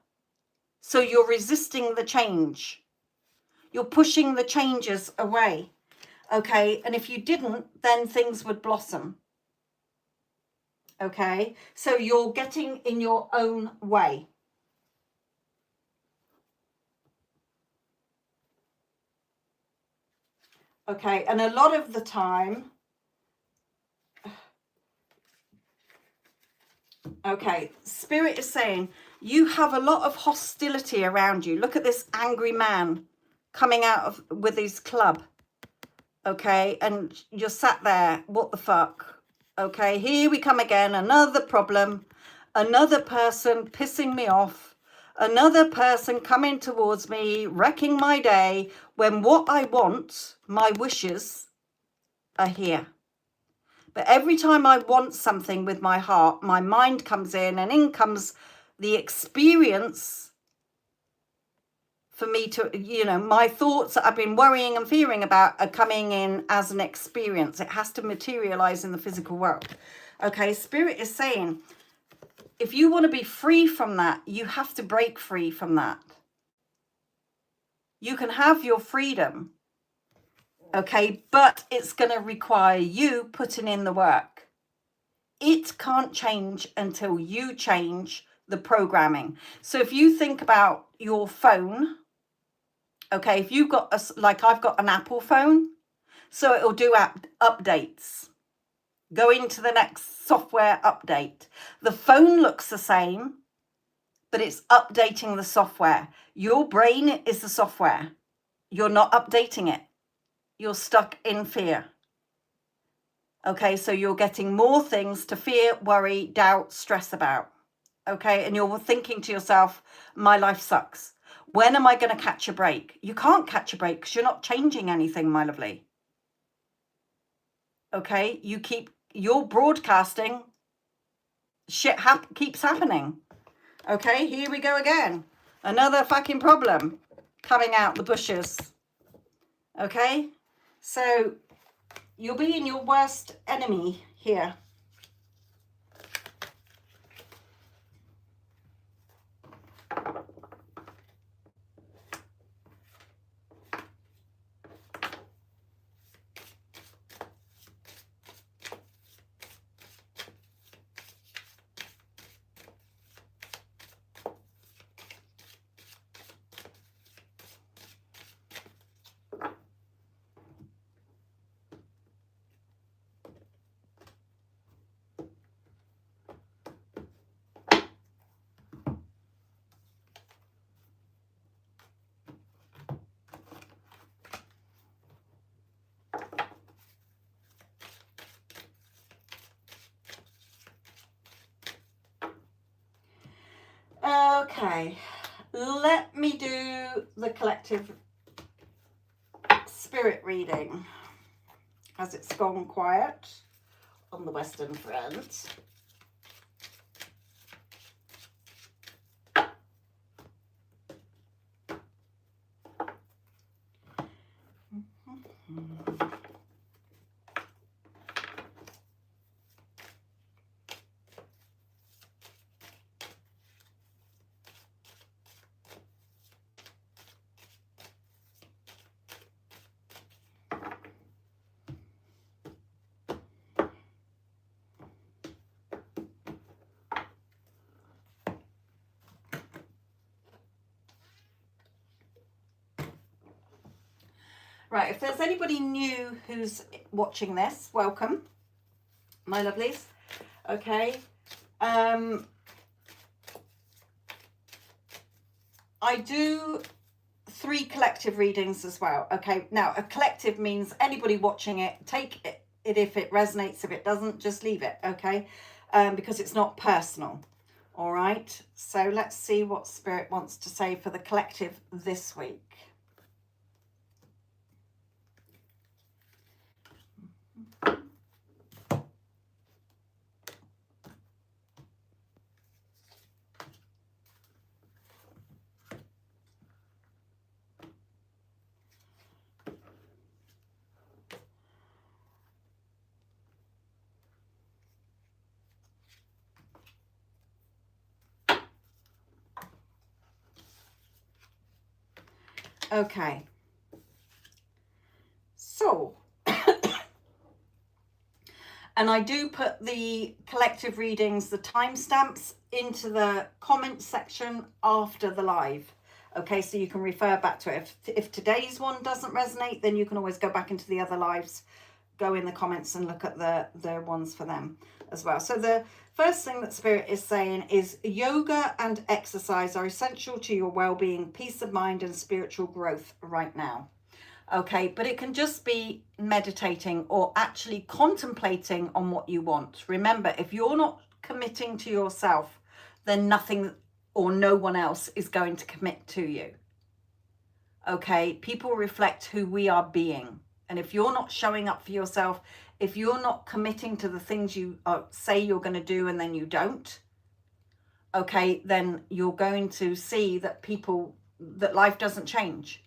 So you're resisting the change. You're pushing the changes away. Okay, and if you didn't, then things would blossom. Okay, so you're getting in your own way. Okay, and a lot of the time, okay, Spirit is saying you have a lot of hostility around you. Look at this angry man coming out of with his club. Okay, and you're sat there, what the fuck? Okay, here we come again, another problem, another person pissing me off, another person coming towards me, wrecking my day, when what I want, my wishes, are here. But every time I want something with my heart, my mind comes in, and in comes the experience for me to, you know, my thoughts that I've been worrying and fearing about are coming in as an experience. It has to materialize in the physical world. Okay, Spirit is saying, if you want to be free from that, you have to break free from that. You can have your freedom, okay, but it's going to require you putting in the work. It can't change until you change the programming. So if you think about your phone, okay, if you've got, like I've got an Apple phone, so it'll do updates. Go into the next software update. The phone looks the same, but it's updating the software. Your brain is the software. You're not updating it. You're stuck in fear. Okay, so you're getting more things to fear, worry, doubt, stress about. Okay, and you're thinking to yourself, my life sucks. When am I going to catch a break? You can't catch a break because you're not changing anything, my lovely. Okay, you're broadcasting, shit keeps happening. Okay, here we go again. Another fucking problem coming out the bushes. Okay, so you're being your worst enemy here. Okay, let me do the collective spirit reading as it's gone quiet on the Western Front. Right, if there's anybody new who's watching this, welcome, my lovelies. Okay. I do 3 collective readings as well. Okay, now a collective means anybody watching it, take it if it resonates. If it doesn't, just leave it. Okay, because it's not personal. All right, so let's see what Spirit wants to say for the collective this week. Okay, so and I do put the collective readings, the timestamps, into the comment section after the live. Okay, so you can refer back to it. If today's one doesn't resonate, then you can always go back into the other lives, go in the comments and look at the ones for them as well. So the first thing that Spirit is saying is yoga and exercise are essential to your well-being, peace of mind and spiritual growth right now. Okay, but it can just be meditating or actually contemplating on what you want. Remember, if you're not committing to yourself, then nothing or no one else is going to commit to you. Okay, people reflect who we are being. And if you're not showing up for yourself, if you're not committing to the things you say you're going to do and then you don't, okay, then you're going to see that that life doesn't change.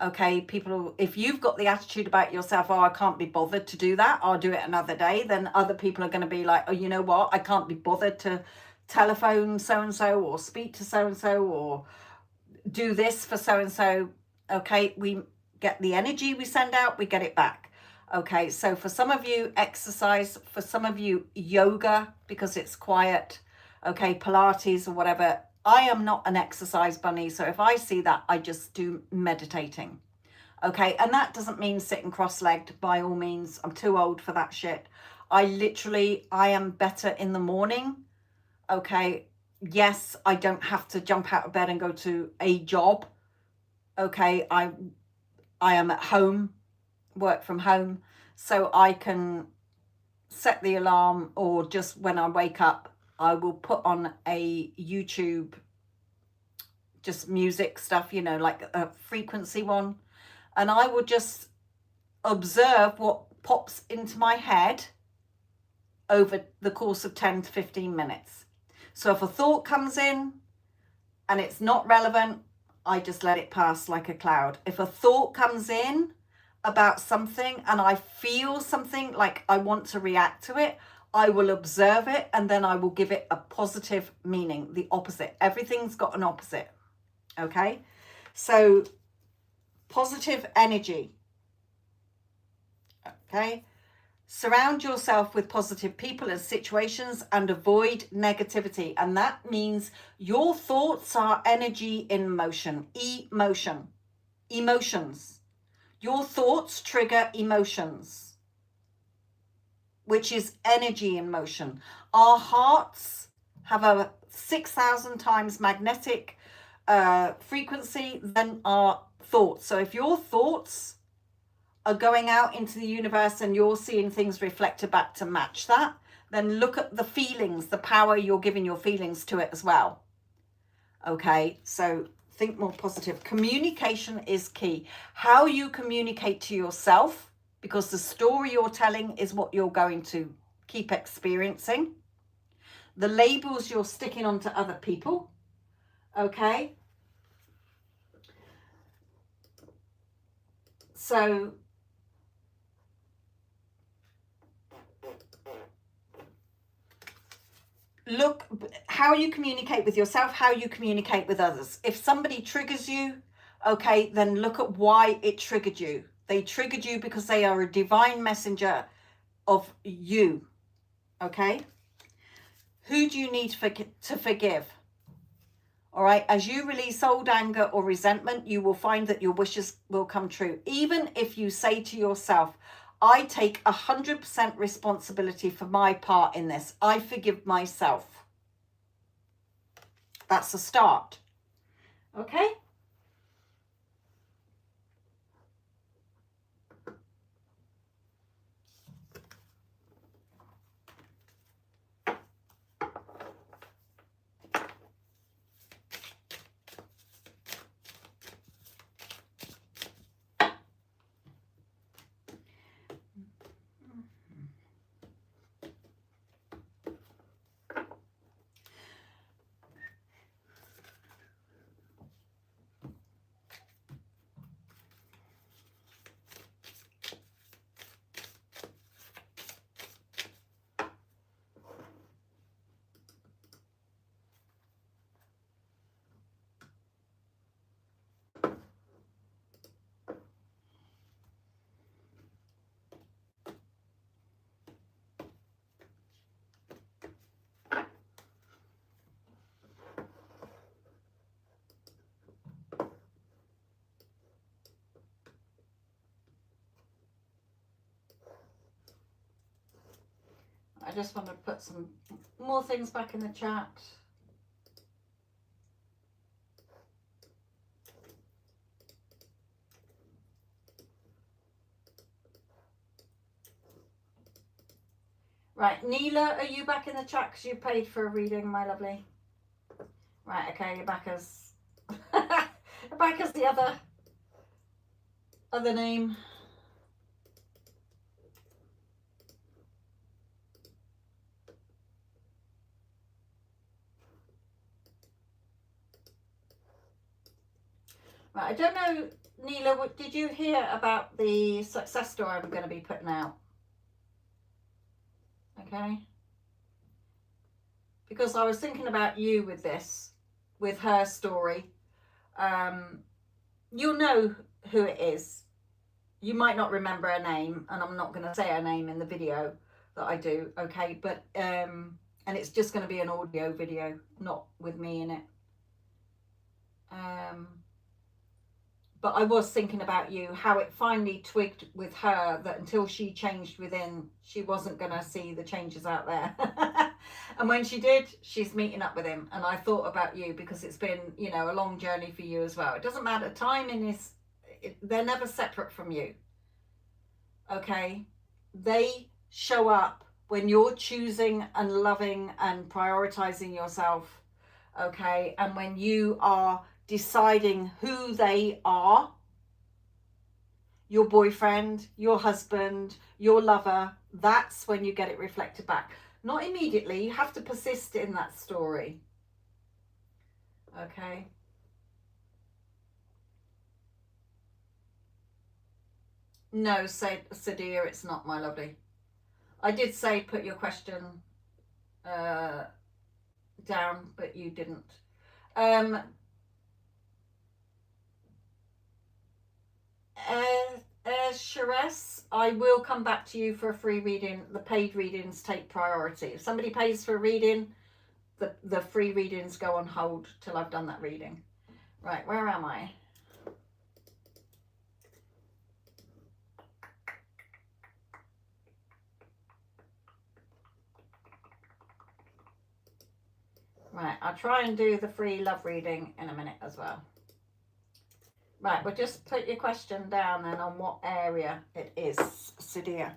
Okay, people, if you've got the attitude about yourself, oh, I can't be bothered to do that, I'll do it another day, then other people are going to be like, oh, you know what, I can't be bothered to telephone so-and-so or speak to so-and-so or do this for so-and-so. Okay, we get the energy we send out, we get it back. Okay, so for some of you, exercise, for some of you, yoga, because it's quiet. Okay, Pilates or whatever. I am not an exercise bunny, so if I see that, I just do meditating. Okay, and that doesn't mean sitting cross-legged, by all means. I'm too old for that shit. I am better in the morning. Okay, yes, I don't have to jump out of bed and go to a job. Okay, I am at home, work from home, so I can set the alarm, or just when I wake up, I will put on a YouTube just music stuff, you know, like a frequency one. And I will just observe what pops into my head over the course of 10 to 15 minutes. So if a thought comes in and it's not relevant, I just let it pass like a cloud. If a thought comes in about something and I feel something like I want to react to it, I will observe it and then I will give it a positive meaning, the opposite. Everything's got an opposite. Okay? So positive energy. Okay? Surround yourself with positive people and situations and avoid negativity. And that means your thoughts are energy in motion. Emotions. Your thoughts trigger emotions, which is energy in motion. Our hearts have a 6,000 times magnetic frequency than our thoughts. So if your thoughts are going out into the universe and you're seeing things reflected back to match that, then look at the feelings, the power you're giving your feelings to it as well. Okay, so think more positive. Communication is key. How you communicate to yourself, because the story you're telling is what you're going to keep experiencing. The labels you're sticking onto other people. Okay. So look how you communicate with yourself, how you communicate with others. If somebody triggers you, okay, then look at why it triggered you. They triggered you because they are a divine messenger of you. Okay? Who do you need to forgive? All right, as you release old anger or resentment, you will find that your wishes will come true. Even if you say to yourself, I take 100% responsibility for my part in this. I forgive myself. That's a start. Okay? I just want to put some more things back in the chat. Right, Neela, are you back in the chat because you paid for a reading, my lovely? Right, okay, you're back as back as the other name. Right, I don't know, Neela, did you hear about the success story I'm going to be putting out? Okay. Because I was thinking about you with this, with her story. You'll know who it is. You might not remember her name, and I'm not going to say her name in the video that I do, okay? But, and it's just going to be an audio video, not with me in it. But I was thinking about you, how it finally twigged with her that until she changed within, she wasn't going to see the changes out there. And when she did, she's meeting up with him. And I thought about you because it's been, you know, a long journey for you as well. It doesn't matter. Timing is, they're never separate from you. Okay? They show up when you're choosing and loving and prioritizing yourself. Okay? And when you are deciding who they are, your boyfriend, your husband, your lover, that's when you get it reflected back. Not immediately. You have to persist in that story. Okay. No, Sadia, it's not, my lovely. I did say put your question down, but you didn't. Sharess, I will come back to you for a free reading. The paid readings take priority. If somebody pays for a reading, the free readings go on hold till I've done that reading. Right, where am I? Right, I'll try and do the free love reading in a minute as well. Right, well, just put your question down then on what area it is, Sadia.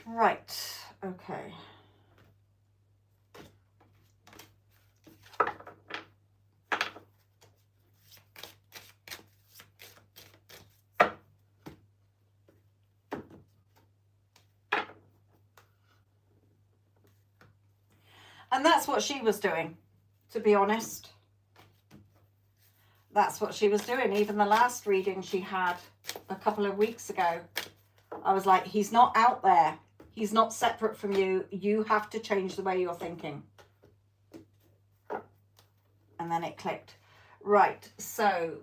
Right, okay. And that's what she was doing, to be honest. That's what she was doing. Even the last reading she had a couple of weeks ago, I was like, he's not out there. He's not separate from you. You have to change the way you're thinking. And then it clicked. Right, so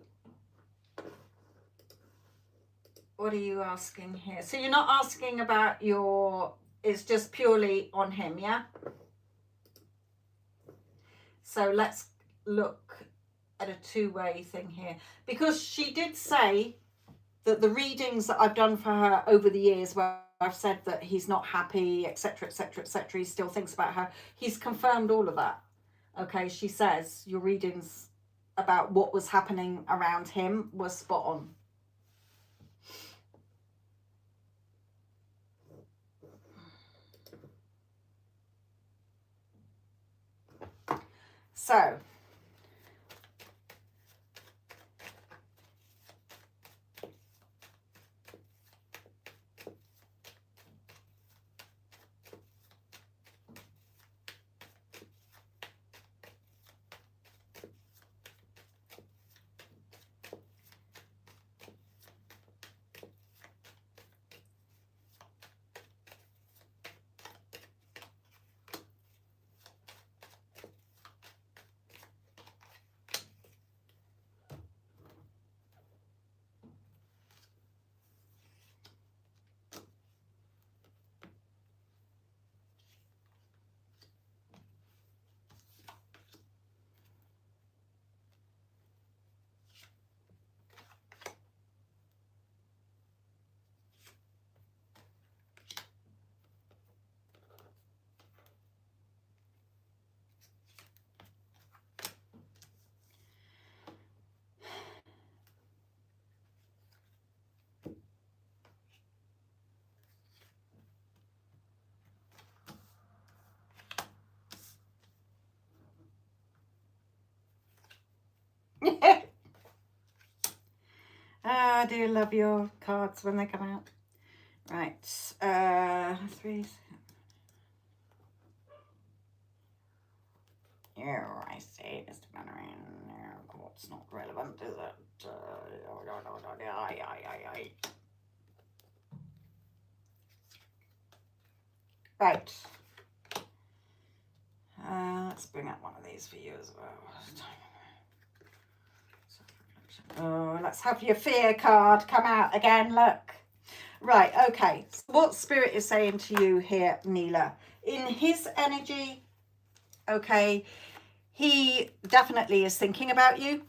what are you asking here? So you're not asking about your, it's just purely on him, yeah? So let's look at a two-way thing here. Because she did say that the readings that I've done for her over the years where I've said that he's not happy, etc., etc., etc., he still thinks about her, he's confirmed all of that. Okay, she says your readings about what was happening around him was spot on. So, I do love your cards when they come out. Right, 3. Yeah, I see, Mr. Mandarin. It's not relevant, is it? Right. Let's bring up one of these for you as well. Oh, let's have your fear card come out again. Look. Right, okay. So what Spirit is saying to you here, Neela, in his energy, okay, he definitely is thinking about you.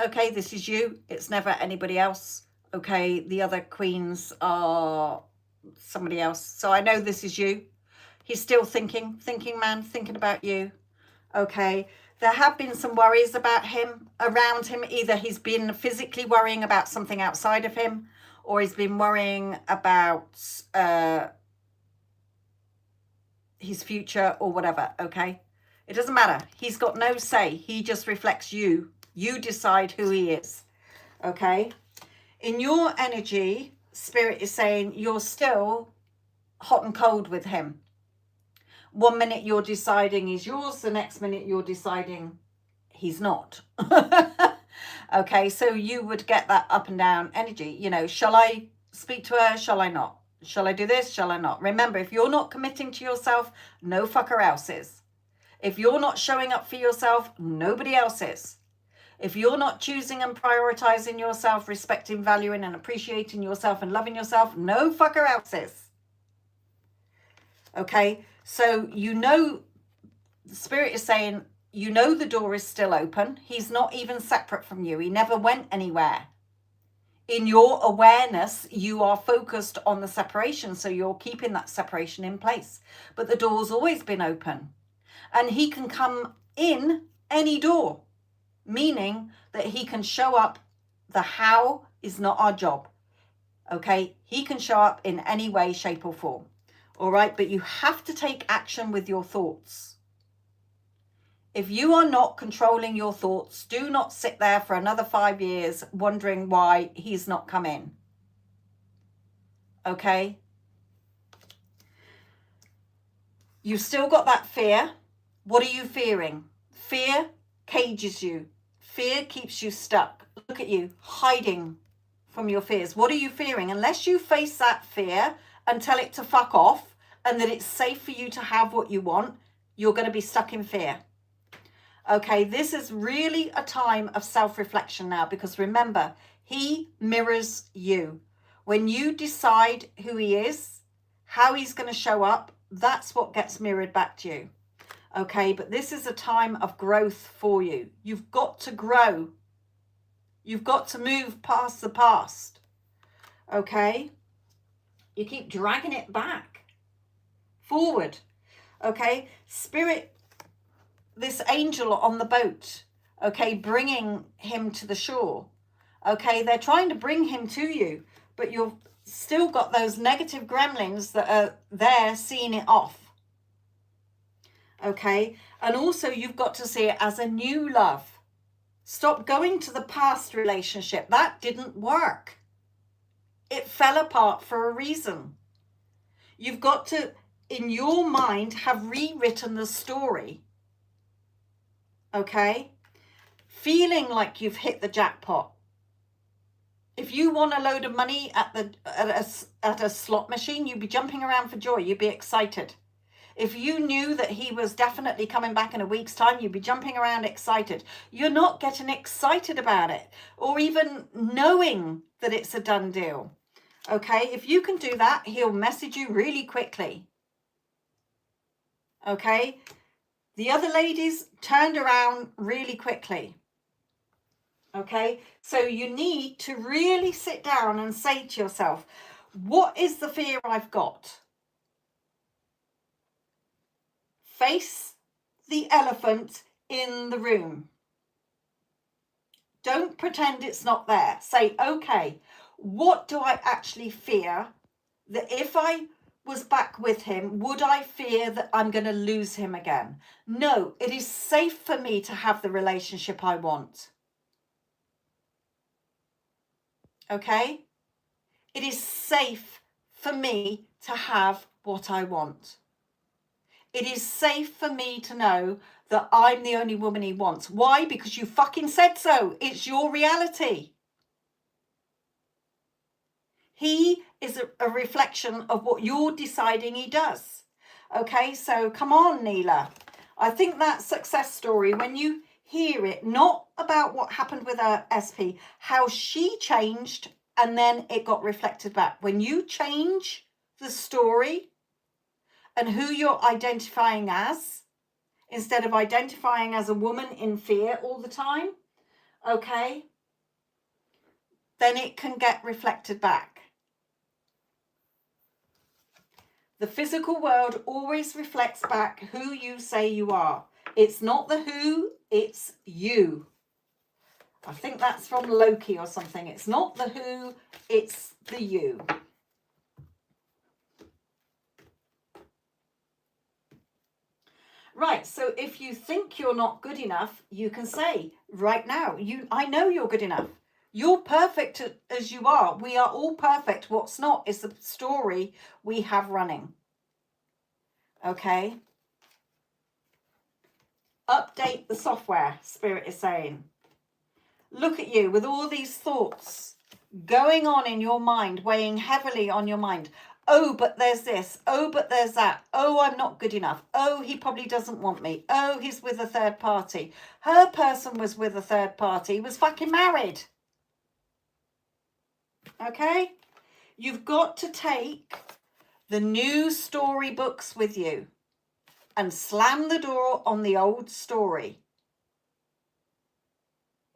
Okay, this is you. It's never anybody else. Okay, the other queens are somebody else. So I know this is you. He's still thinking man, thinking about you. Okay, there have been some worries about him, around him. Either he's been physically worrying about something outside of him, or he's been worrying about his future or whatever, okay? It doesn't matter. He's got no say. He just reflects you. You decide who he is. Okay? In your energy, Spirit is saying you're still hot and cold with him. 1 minute you're deciding he's yours, the next minute you're deciding he's not. Okay, so you would get that up and down energy. You know, shall I speak to her? Shall I not? Shall I do this? Shall I not? Remember, if you're not committing to yourself, no fucker else is. If you're not showing up for yourself, nobody else is. If you're not choosing and prioritizing yourself, respecting, valuing and appreciating yourself and loving yourself, no fucker else is. Okay, so you know, the Spirit is saying, you know the door is still open. He's not even separate from you. He never went anywhere. In your awareness, you are focused on the separation, so you're keeping that separation in place. But the door's always been open. And he can come in any door, meaning that he can show up. The how is not our job. Okay, he can show up in any way, shape or form. All right, but you have to take action with your thoughts. If you are not controlling your thoughts, do not sit there for another 5 years wondering why he's not come in. Okay? You've still got that fear. What are you fearing? Fear cages you. Fear keeps you stuck. Look at you, hiding from your fears. What are you fearing? Unless you face that fear and tell it to fuck off and that it's safe for you to have what you want, you're going to be stuck in fear. Okay, this is really a time of self-reflection now, because remember, he mirrors you. When you decide who he is, how he's going to show up, that's what gets mirrored back to you. Okay, but this is a time of growth for you. You've got to grow. You've got to move past the past. Okay? You keep dragging it back. Forward. Okay? Spirit, this angel on the boat, okay, bringing him to the shore. Okay, they're trying to bring him to you, but you've still got those negative gremlins that are there seeing it off. Okay, and also you've got to see it as a new love. Stop going to the past relationship. That didn't work. It fell apart for a reason. You've got to, in your mind, have rewritten the story. Okay? Feeling like you've hit the jackpot. If you won a load of money at a slot machine, you'd be jumping around for joy. You'd be excited. If you knew that he was definitely coming back in a week's time, you'd be jumping around excited. You're not getting excited about it, or even knowing that it's a done deal. Okay, if you can do that, he'll message you really quickly. Okay, the other ladies turned around really quickly. Okay, so you need to really sit down and say to yourself, what is the fear I've got? Face the elephant in the room. Don't pretend it's not there. Say, okay, what do I actually fear? That if I was back with him, would I fear that I'm going to lose him again? No, it is safe for me to have the relationship I want. Okay? It is safe for me to have what I want. It is safe for me to know that I'm the only woman he wants. Why? Because you fucking said so. It's your reality. He is a reflection of what you're deciding he does. Okay, so come on, Neela. I think that success story, when you hear it, not about what happened with her SP, how she changed and then it got reflected back. When you change the story and who you're identifying as, instead of identifying as a woman in fear all the time, okay, then it can get reflected back. The physical world always reflects back who you say you are. It's not the who, it's you. I think that's from Loki or something. It's not the who, it's the you. Right, so if you think you're not good enough, you can say right now, I know you're good enough. You're perfect as you are. We are all perfect. What's not is the story we have running. Okay? Update the software, Spirit is saying. Look at you with all these thoughts going on in your mind, weighing heavily on your mind. Oh, but there's this. Oh, but there's that. Oh, I'm not good enough. Oh, he probably doesn't want me. Oh, he's with a third party. Her person was with a third party. He was fucking married. Okay? You've got to take the new storybooks with you and slam the door on the old story.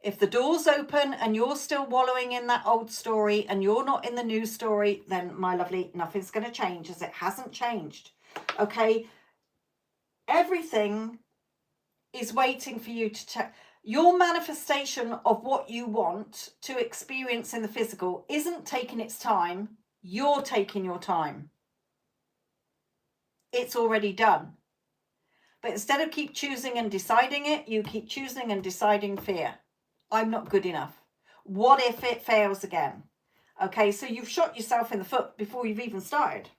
If the door's open and you're still wallowing in that old story and you're not in the new story, then, my lovely, nothing's going to change, as it hasn't changed. Okay? Everything is waiting for you to check. Your manifestation of what you want to experience in the physical isn't taking its time. You're taking your time. It's already done. But instead of keep choosing and deciding it, you keep choosing and deciding fear. I'm not good enough. What if it fails again? Okay, so you've shot yourself in the foot before you've even started.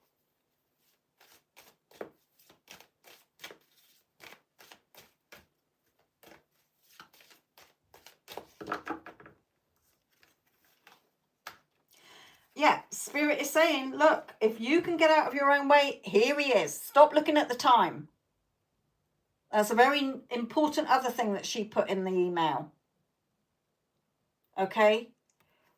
Yeah, Spirit is saying, look, if you can get out of your own way, here he is. Stop looking at the time. That's a very important other thing that she put in the email. Okay?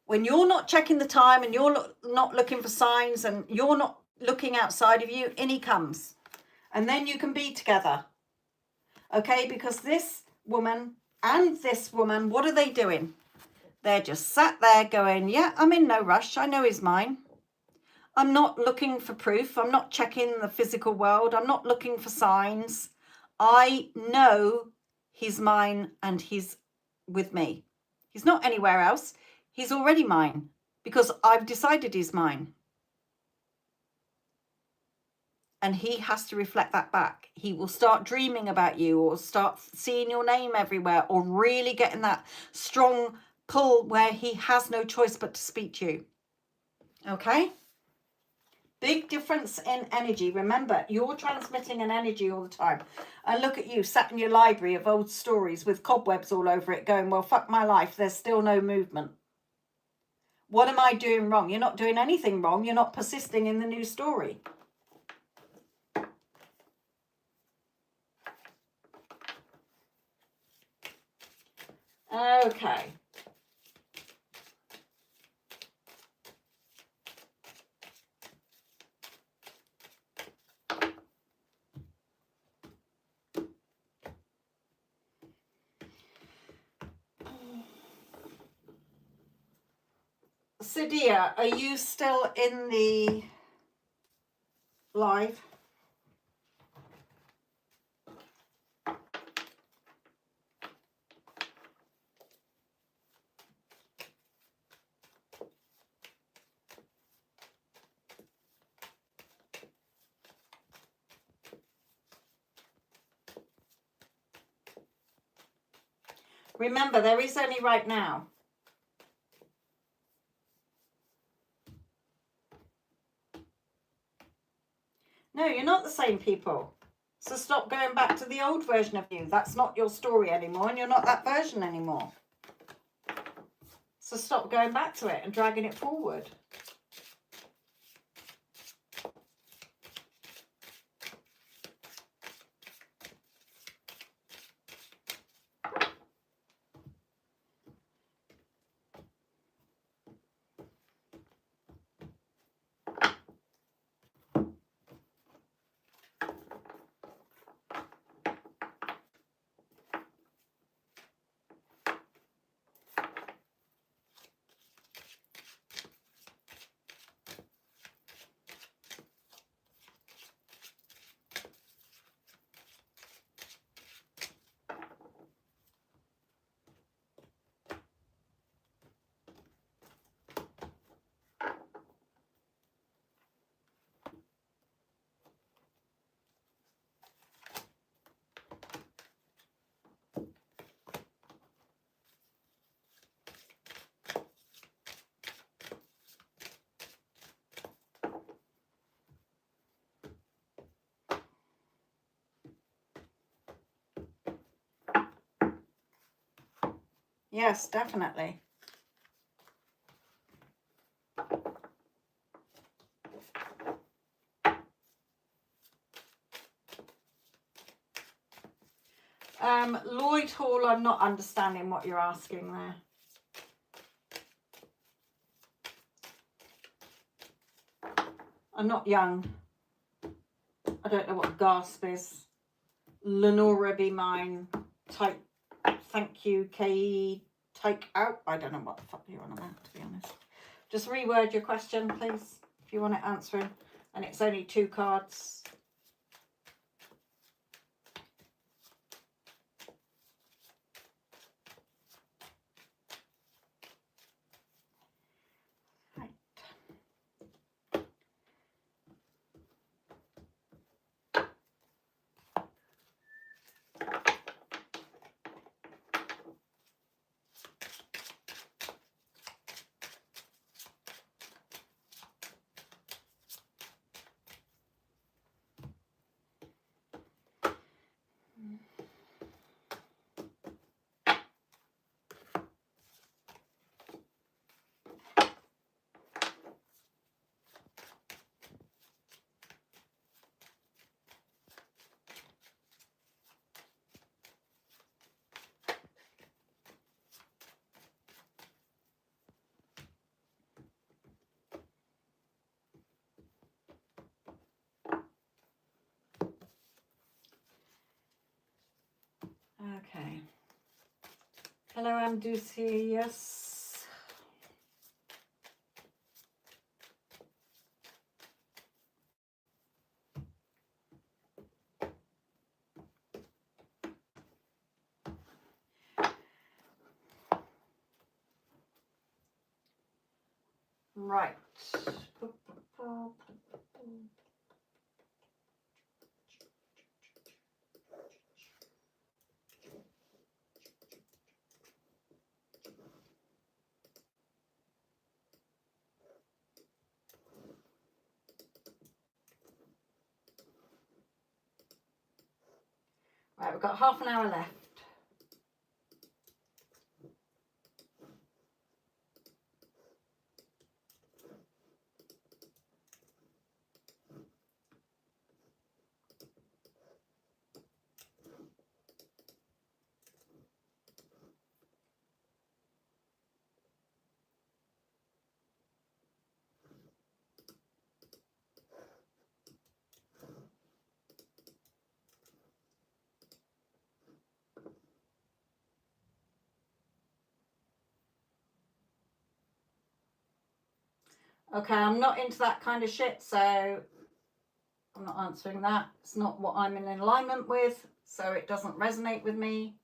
When you're not checking the time and you're not looking for signs and you're not looking outside of you, in he comes. And then you can be together. Okay? Because this woman and this woman, what are they doing? They're just sat there going, yeah, I'm in no rush. I know he's mine. I'm not looking for proof. I'm not checking the physical world. I'm not looking for signs. I know he's mine and he's with me. He's not anywhere else. He's already mine because I've decided he's mine. And he has to reflect that back. He will start dreaming about you or start seeing your name everywhere or really getting that strong pull where he has no choice but to speak to you. Okay? Big difference in energy. Remember, you're transmitting an energy all the time. And look at you, sat in your library of old stories with cobwebs all over it going, well, fuck my life. There's still no movement. What am I doing wrong? You're not doing anything wrong. You're not persisting in the new story. Okay. Sadia, are you still in the live? Remember, there is only right now. No, you're not the same people. So stop going back to the old version of you. That's not your story anymore, and you're not that version anymore. So stop going back to it and dragging it forward. Yes, definitely. Lloyd Hall, I'm not understanding what you're asking there. I'm not young. I don't know what gasp is. Lenora be mine. Type, thank you, K. Take out. I don't know what the fuck you're on about, to be honest. Just reword your question, please, if you want it answering. And it's only 2 cards. Okay. Hello, I'm Ducey. Yes. Right. Right, we've got half an hour left. Okay, I'm not into that kind of shit, so I'm not answering that. It's not what I'm in alignment with, so it doesn't resonate with me.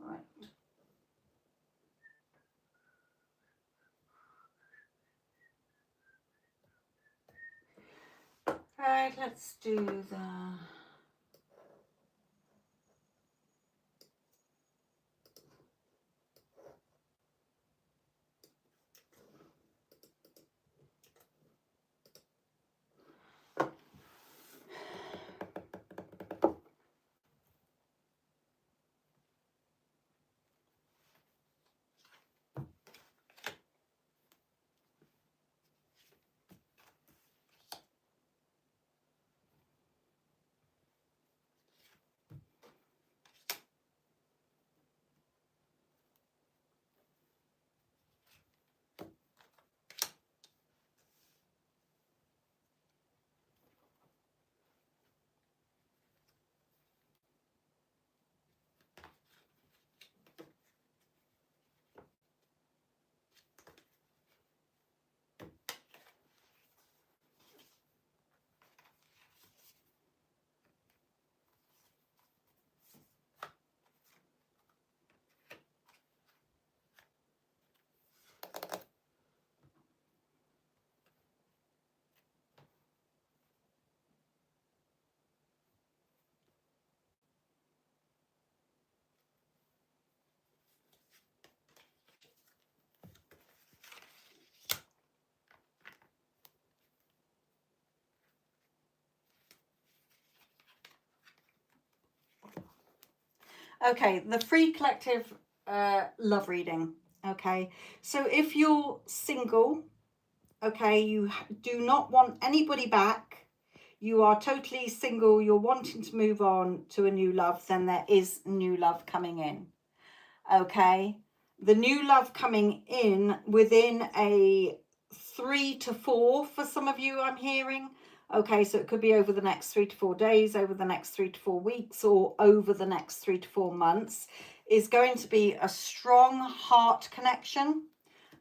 Right. Right, let's do the... Okay, the free collective love reading. Okay, so if you're single, okay, you do not want anybody back, you are totally single, you're wanting to move on to a new love, then there is new love coming in. Okay, the new love coming in within a 3 to 4 for some of you, I'm hearing. Okay, so it could be over the next 3 to 4 days, over the next 3 to 4 weeks, or over the next 3 to 4 months, is going to be a strong heart connection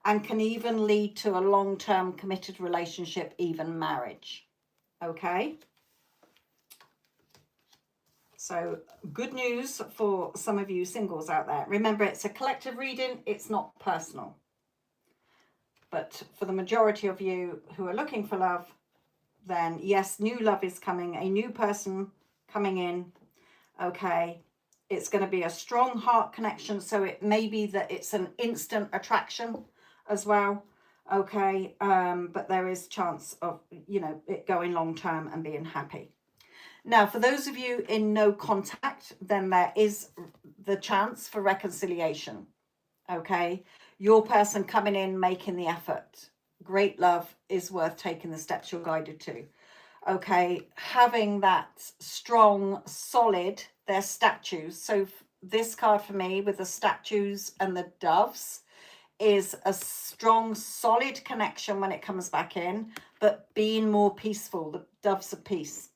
and can even lead to a long-term committed relationship, even marriage. Okay. So good news for some of you singles out there. Remember, it's a collective reading. It's not personal. But for the majority of you who are looking for love, then yes, new love is coming, a new person coming in. Okay. It's going to be a strong heart connection. So it may be that it's an instant attraction as well. Okay. But there is chance of, you know, it going long term and being happy. Now, for those of you in no contact, then there is the chance for reconciliation. Okay. Your person coming in, making the effort. Great love is worth taking the steps you're guided to. Okay. Having that strong, solid, they're statues. So this card for me with the statues and the doves is a strong, solid connection when it comes back in, but being more peaceful. The doves of peace.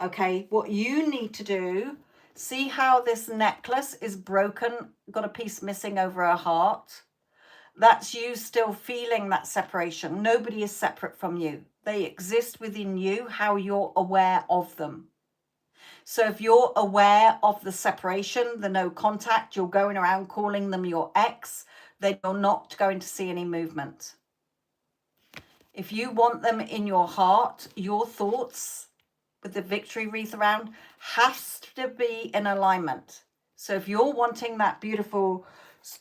Okay, what you need to do, see how this necklace is broken, got a piece missing over her heart. That's you still feeling that separation. Nobody is separate from you. They exist within you, how you're aware of them. So if you're aware of the separation, the no contact, you're going around calling them your ex, then you're not going to see any movement. If you want them in your heart, your thoughts with the victory wreath around has to be in alignment. So if you're wanting that beautiful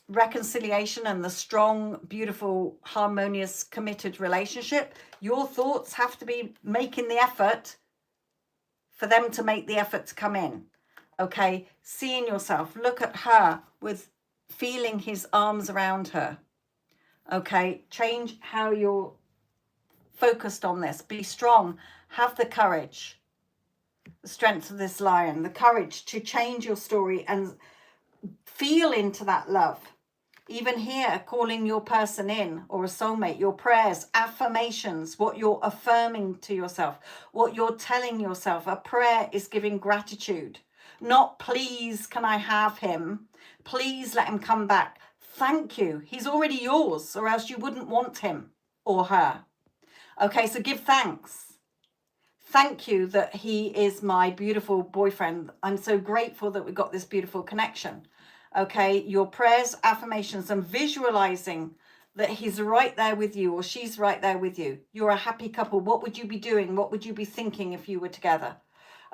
reconciliation and the strong, beautiful, harmonious, committed relationship, your thoughts have to be making the effort for them to make the effort to come in. Okay, seeing yourself, look at her with feeling his arms around her. Okay, change how you're focused on this. Be strong, have the courage. The strength of this lion, the courage to change your story and feel into that love. Even here, calling your person in or a soulmate, your prayers, affirmations, what you're affirming to yourself, what you're telling yourself. A prayer is giving gratitude, not please, can I have him? Please let him come back. Thank you. He's already yours, or else you wouldn't want him or her. Okay, so give thanks. Thank you that he is my beautiful boyfriend. I'm so grateful that we got this beautiful connection. Okay, your prayers, affirmations, and visualizing that he's right there with you or she's right there with you. You're a happy couple. What would you be doing? What would you be thinking if you were together?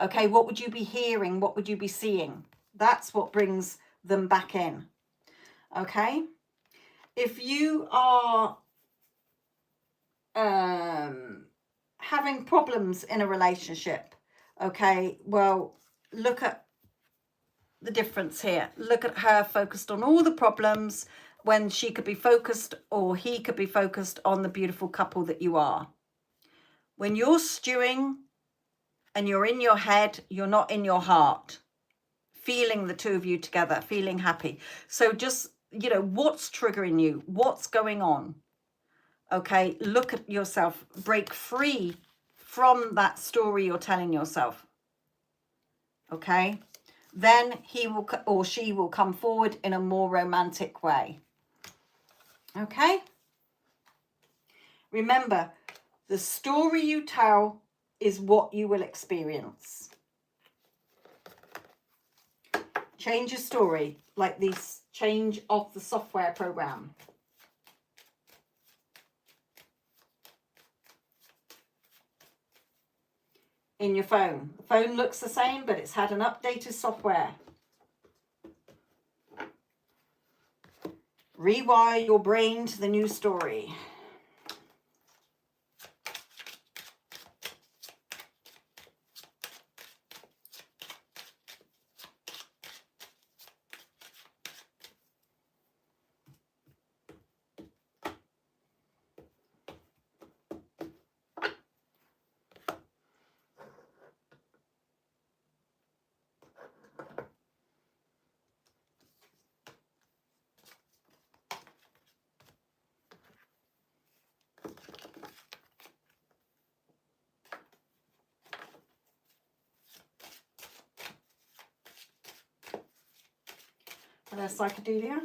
Okay, what would you be hearing? What would you be seeing? That's what brings them back in. Okay, if you are having problems in a relationship, okay, well, look at the difference here. Look at her focused on all the problems when she could be focused, or he could be focused on the beautiful couple that you are. When you're stewing and you're in your head, you're not in your heart, feeling the two of you together, feeling happy. So just, you know, what's triggering you? What's going on? Okay, look at yourself, break free from that story you're telling yourself. Okay, then he will or she will come forward in a more romantic way. Okay, remember, the story you tell is what you will experience. Change your story, like this change of the software program. In your phone. The phone looks the same, but it's had an updated software. Rewire your brain to the new story. their psychedelia.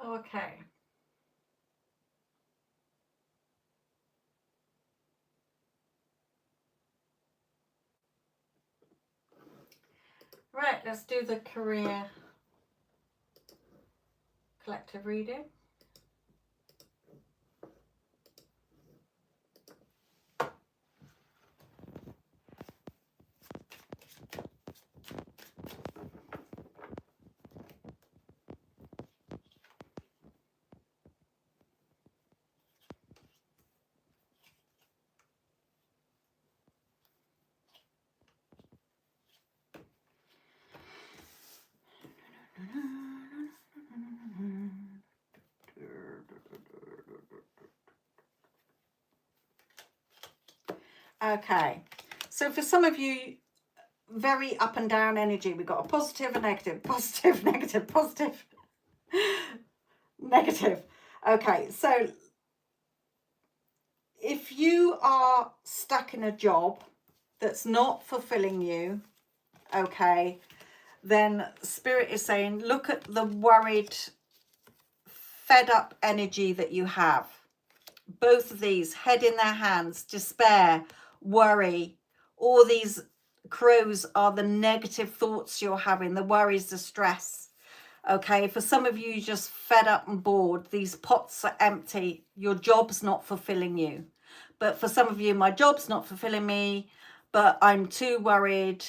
Okay. Right, let's do the career collective reading. Okay, so for some of you, very up and down energy. We've got a positive, a negative, positive, negative, positive, negative. Okay, so if you are stuck in a job that's not fulfilling you, okay, then Spirit is saying, look at the worried, fed up energy that you have. Both of these, head in their hands, despair, worry, all these crows are the negative thoughts you're having, the worries, the stress. Okay, for some of you, just fed up and bored. These pots are empty. Your job's not fulfilling you. But for some of you, my job's not fulfilling me, but I'm too worried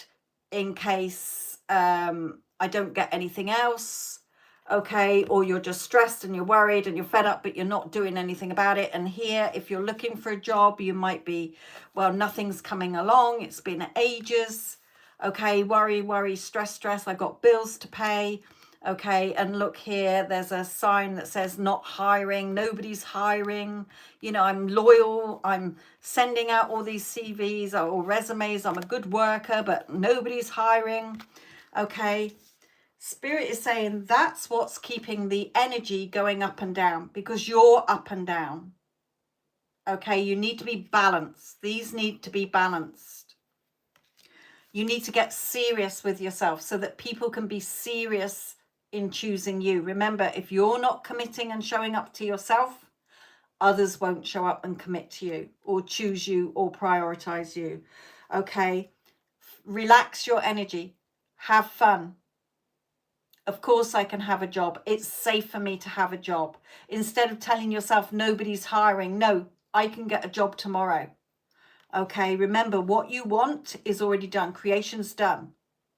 in case I don't get anything else. Okay, or you're just stressed and you're worried and you're fed up, but you're not doing anything about it. And here, if you're looking for a job, you might be, well, nothing's coming along. It's been ages. Okay, worry, worry, stress, stress. I've got bills to pay. Okay, and look here, there's a sign that says not hiring. Nobody's hiring. You know, I'm loyal. I'm sending out all these CVs or resumes. I'm a good worker, but nobody's hiring. Okay. Spirit is saying that's what's keeping the energy going up and down, because you're up and down. Okay, you need to be balanced. These need to be balanced. You need to get serious with yourself so that people can be serious in choosing you. Remember, if you're not committing and showing up to yourself, others won't show up and commit to you or choose you or prioritize you. Okay, relax your energy. Have fun. Of course I can have a job. It's safe for me to have a job. Instead of telling yourself nobody's hiring, no, I can get a job tomorrow. Okay, remember, what you want is already done. Creation's done.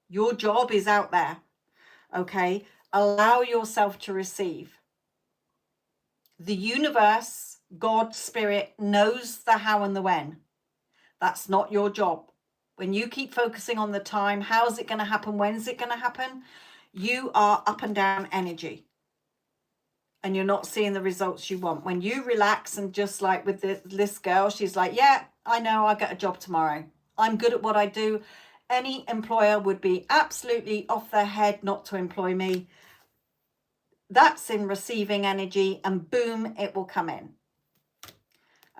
Your job is out there. Okay, allow yourself to receive. The universe, God, Spirit, knows the how and the when. That's not your job. When you keep focusing on the time, how's it going to happen? When's it going to happen? You are up and down energy and you're not seeing the results you want. When you relax, and just like with this girl, she's like, yeah, I know, I'll get a job tomorrow. I'm good at what I do. Any employer would be absolutely off their head not to employ me. That's in receiving energy, and boom, it will come in.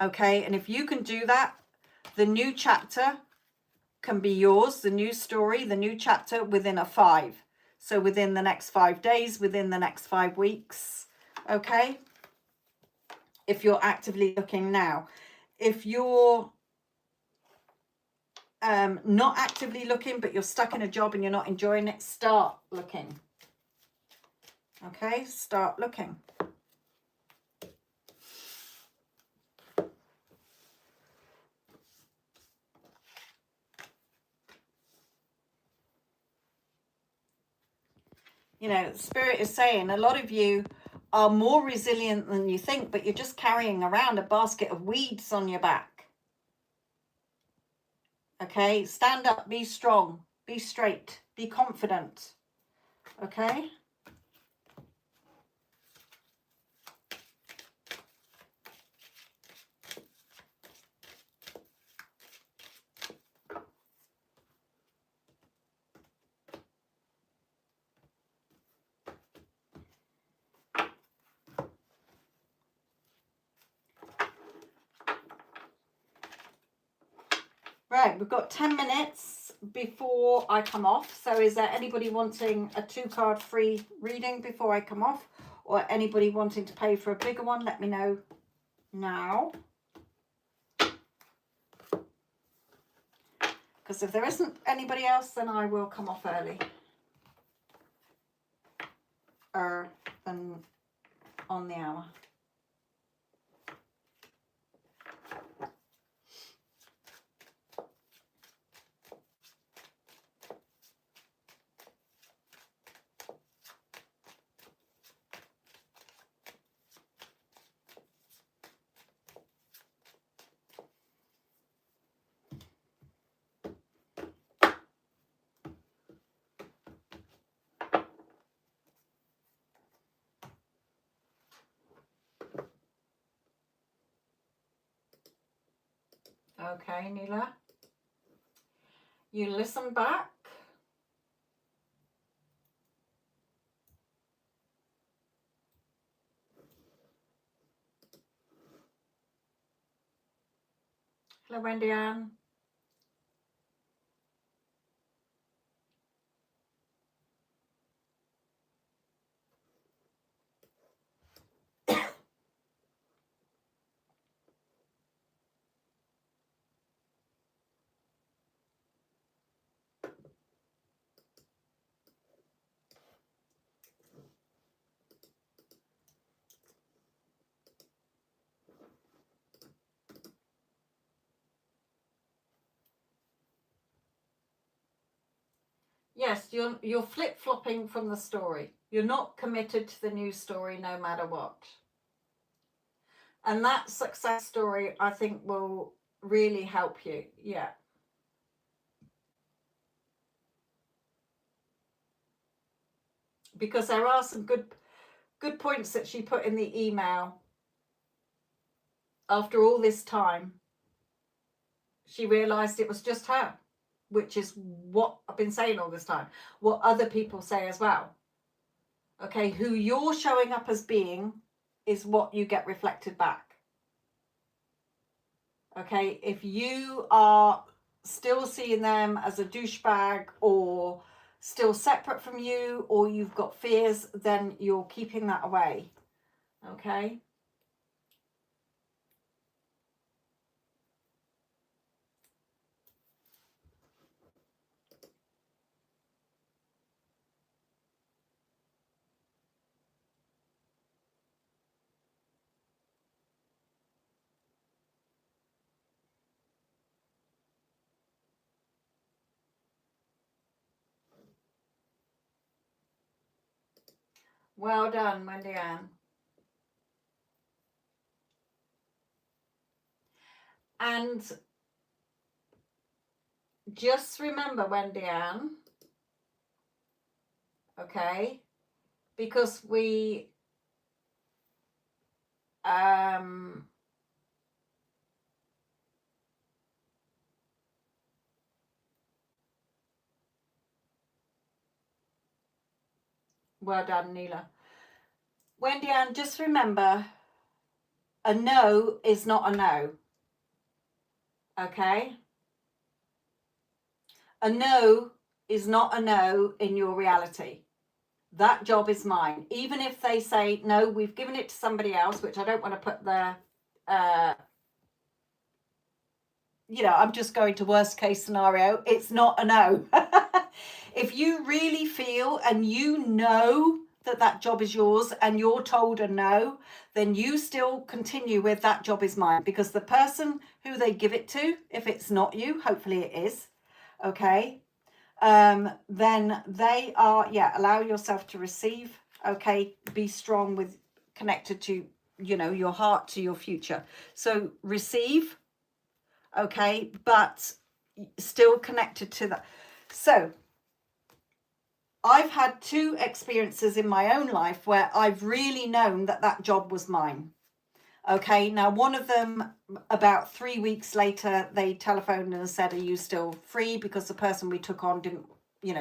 Okay, and if you can do that, the new chapter can be yours, the new story, the new chapter within a 5. So within the next 5 days, within the next 5 weeks. Okay, if you're actively looking now. If you're not actively looking, but you're stuck in a job and you're not enjoying it, start looking. Okay, start looking. You know, Spirit is saying a lot of you are more resilient than you think, but you're just carrying around a basket of weeds on your back. Okay, stand up, be strong, be straight, be confident. Okay. Right, we've got 10 minutes before I come off. So is there anybody wanting a 2-card free reading before I come off? or anybody wanting to pay for a bigger one, let me know now. Because if there isn't anybody else, then I will come off early. Than on the hour. Okay, Neela. You listen back. Hello, Wendy Ann. Yes, you're flip-flopping from the story. You're not committed to the new story no matter what. And that success story, I think, will really help you. Yeah. Because there are some good points that she put in the email. After all this time, she realized it was just her, which is what I've been saying all this time, what other people say as well. Okay, who you're showing up as being is what you get reflected back. Okay, if you are still seeing them as a douchebag or still separate from you, or you've got fears, then you're keeping that away. Okay. Well done, Wendy Ann. And just remember, Wendy Ann, okay, because we well done, Neela. Wendy Ann, just remember, a no is not a no. Okay? A no is not a no in your reality. That job is mine. Even if they say, no, we've given it to somebody else, which I don't want to put the, I'm just going to worst case scenario. It's not a no. If you really feel and you know that job is yours and you're told a no, then you still continue with that job is mine, because the person who they give it to, if it's not you, hopefully it is, okay, then they are, allow yourself to receive, okay, be strong with, connected to, your heart, to your future. So receive, okay, but still connected to that. So I've had 2 experiences in my own life where I've really known that job was mine. Okay, now one of them, about 3 weeks later, they telephoned and said, are you still free? Because the person we took on didn't,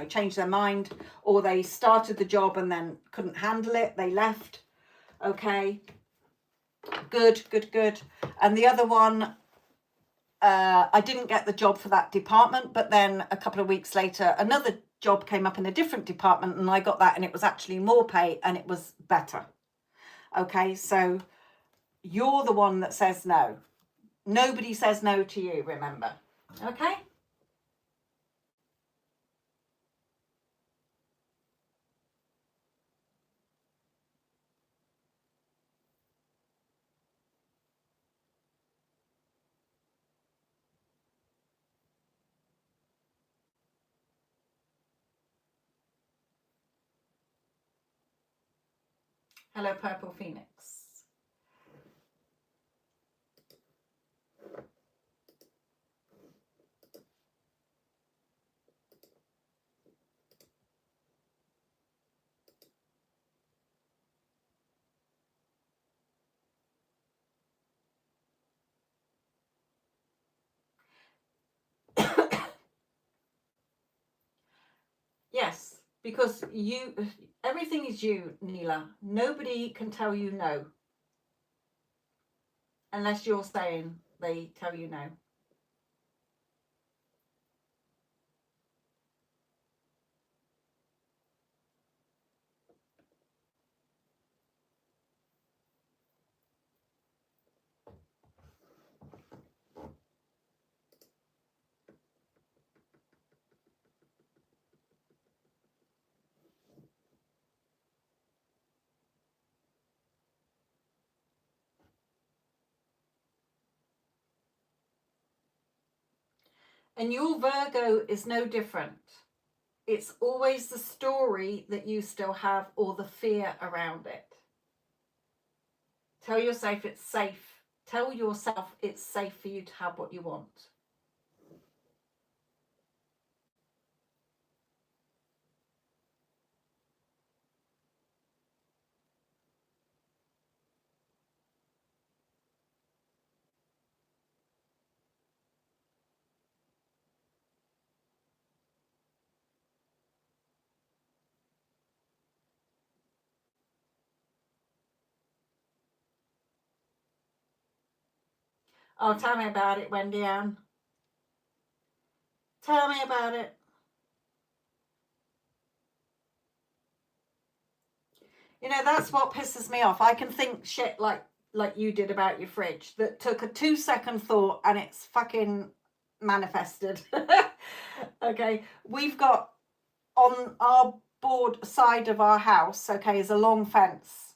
change their mind, or they started the job and then couldn't handle it. They left. Okay, good. And the other one, I didn't get the job for that department, but then a couple of weeks later, another job came up in a different department and I got that, and it was actually more pay and it was better. Okay, so you're the one that says no. Nobody says no to you, remember. Okay? Hello, Purple Phoenix. Yes, because everything is you, Neela. Nobody can tell you no unless you're saying they tell you no. And your Virgo is no different. It's always the story that you still have or the fear around it. Tell yourself it's safe. Tell yourself it's safe for you to have what you want. Oh, tell me about it, Wendy Ann. Tell me about it. You know, that's what pisses me off. I can think shit like you did about your fridge that took a 2-second thought and it's fucking manifested. Okay, we've got on our board side of our house, okay, is a long fence,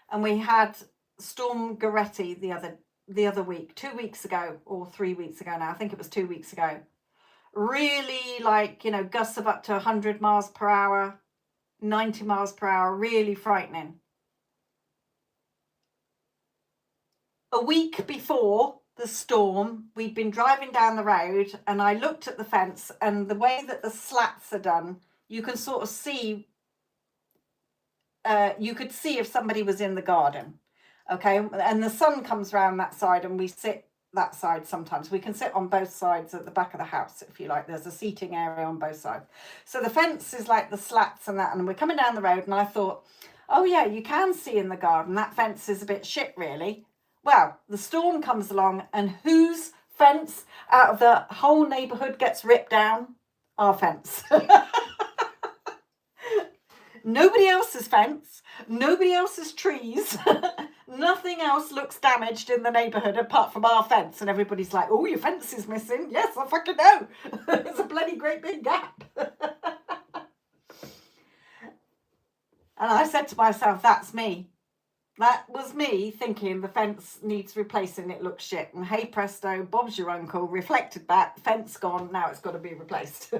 and we had Storm Goretti the other week, 2 weeks ago or 3 weeks ago now. I think it was 2 weeks ago. Really, like, you know, gusts of up to 100 miles per hour, 90 miles per hour, really frightening. A week before the storm, we'd been driving down the road and I looked at the fence, and the way that the slats are done, you can sort of see, you could see if somebody was in the garden. Okay, and the sun comes around that side and we sit that side sometimes. We can sit on both sides at the back of the house, if you like. There's a seating area on both sides. So the fence is like the slats and that, and we're coming down the road and I thought, oh yeah, you can see in the garden. That fence is a bit shit, really. Well, the storm comes along and whose fence out of the whole neighbourhood gets ripped down? Our fence. Nobody else's fence, nobody else's trees, nothing else looks damaged in the neighbourhood apart from our fence. And everybody's like, oh, your fence is missing. Yes, I fucking know. It's a bloody great big gap. And I said to myself, that's me. That was me thinking the fence needs replacing, it looks shit. And hey presto, Bob's your uncle, reflected back, fence gone, now it's got to be replaced.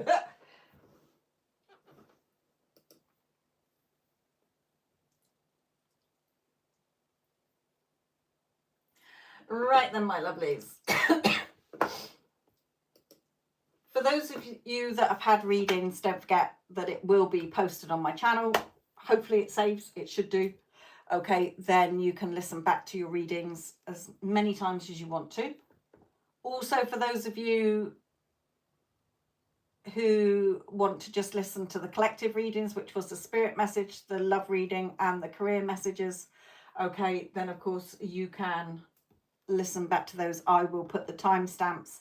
Right then, my lovelies. For those of you that have had readings, don't forget that it will be posted on my channel. Hopefully it saves, it should do. Okay, then you can listen back to your readings as many times as you want to. Also, for those of you who want to just listen to the collective readings, which was the spirit message, the love reading and the career messages, okay, then of course you can listen back to those. I will put the timestamps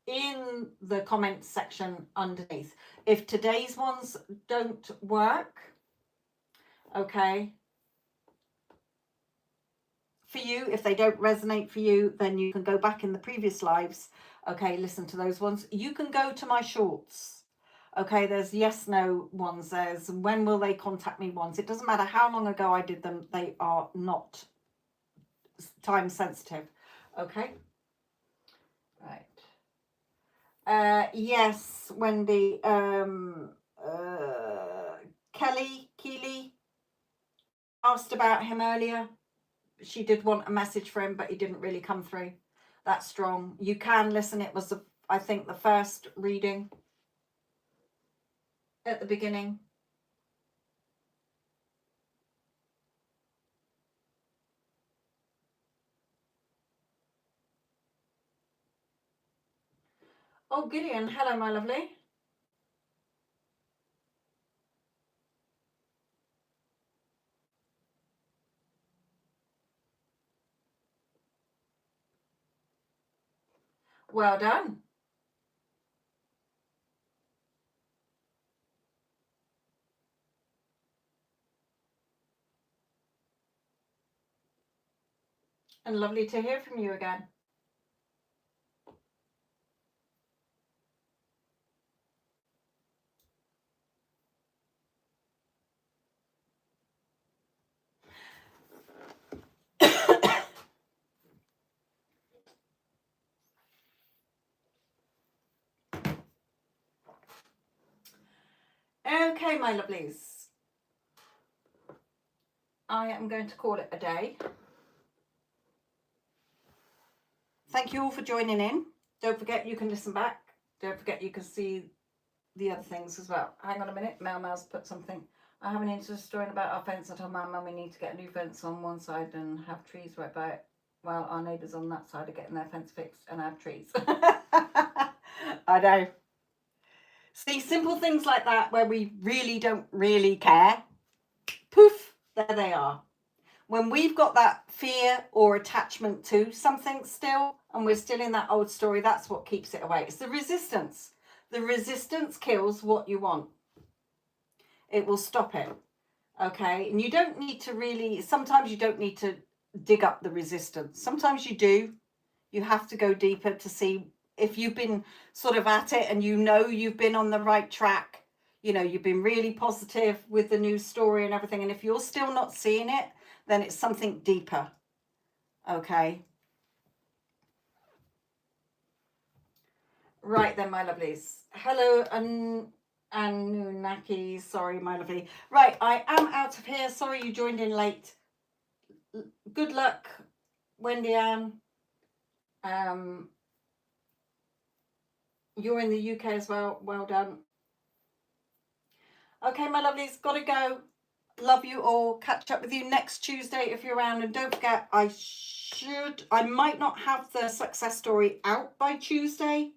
in the comments section underneath. If today's ones don't work, okay, for you. If they don't resonate for you, then you can go back in the previous lives. Okay, listen to those ones. You can go to my shorts. Okay, there's yes, no ones. There's when will they contact me ones. It doesn't matter how long ago I did them. They are not time sensitive. Okay. Right. Yes, Wendy. Keely asked about him earlier. She did want a message for him, but he didn't really come through. That's strong. You can listen. It was, I think, the first reading at the beginning. Oh, Gideon. Hello, my lovely. Well done. And lovely to hear from you again. Okay, my lovelies. I am going to call it a day. Thank you all for joining in. Don't forget you can listen back. Don't forget you can see the other things as well. Hang on a minute. Mel's put something. I have an interesting story about our fence. I told my mum we need to get a new fence on one side and have trees right by it. Well, our neighbours on that side are getting their fence fixed and have trees. I know. See, simple things like that where we really don't really care. Poof, there they are. When we've got that fear or attachment to something still, and we're still in that old story, that's what keeps it away. It's the resistance. The resistance kills what you want. It will stop it. Okay. And you don't need to really, sometimes you don't need to dig up the resistance. Sometimes you do. You have to go deeper to see if you've been sort of at it and you know you've been on the right track. You know, you've been really positive with the new story and everything. And if you're still not seeing it, then it's something deeper. Okay. Right then, my lovelies. Hello, Anunnaki. Sorry, my lovely. Right, I am out of here. Sorry you joined in late. Good luck, Wendy Ann. You're in the UK as well. Well done. Okay, my lovelies, gotta go. Love you all. Catch up with you next Tuesday if you're around. And don't forget, I might not have the success story out by Tuesday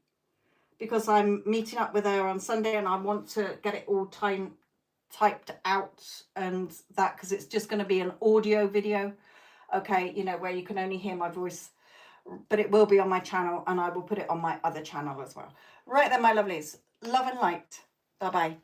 because I'm meeting up with her on Sunday and I want to get it all typed out and that, because it's just going to be an audio video. Okay, you know, where you can only hear my voice, but it will be on my channel and I will put it on my other channel as well. Right then, my lovelies, love and light. Bye-bye.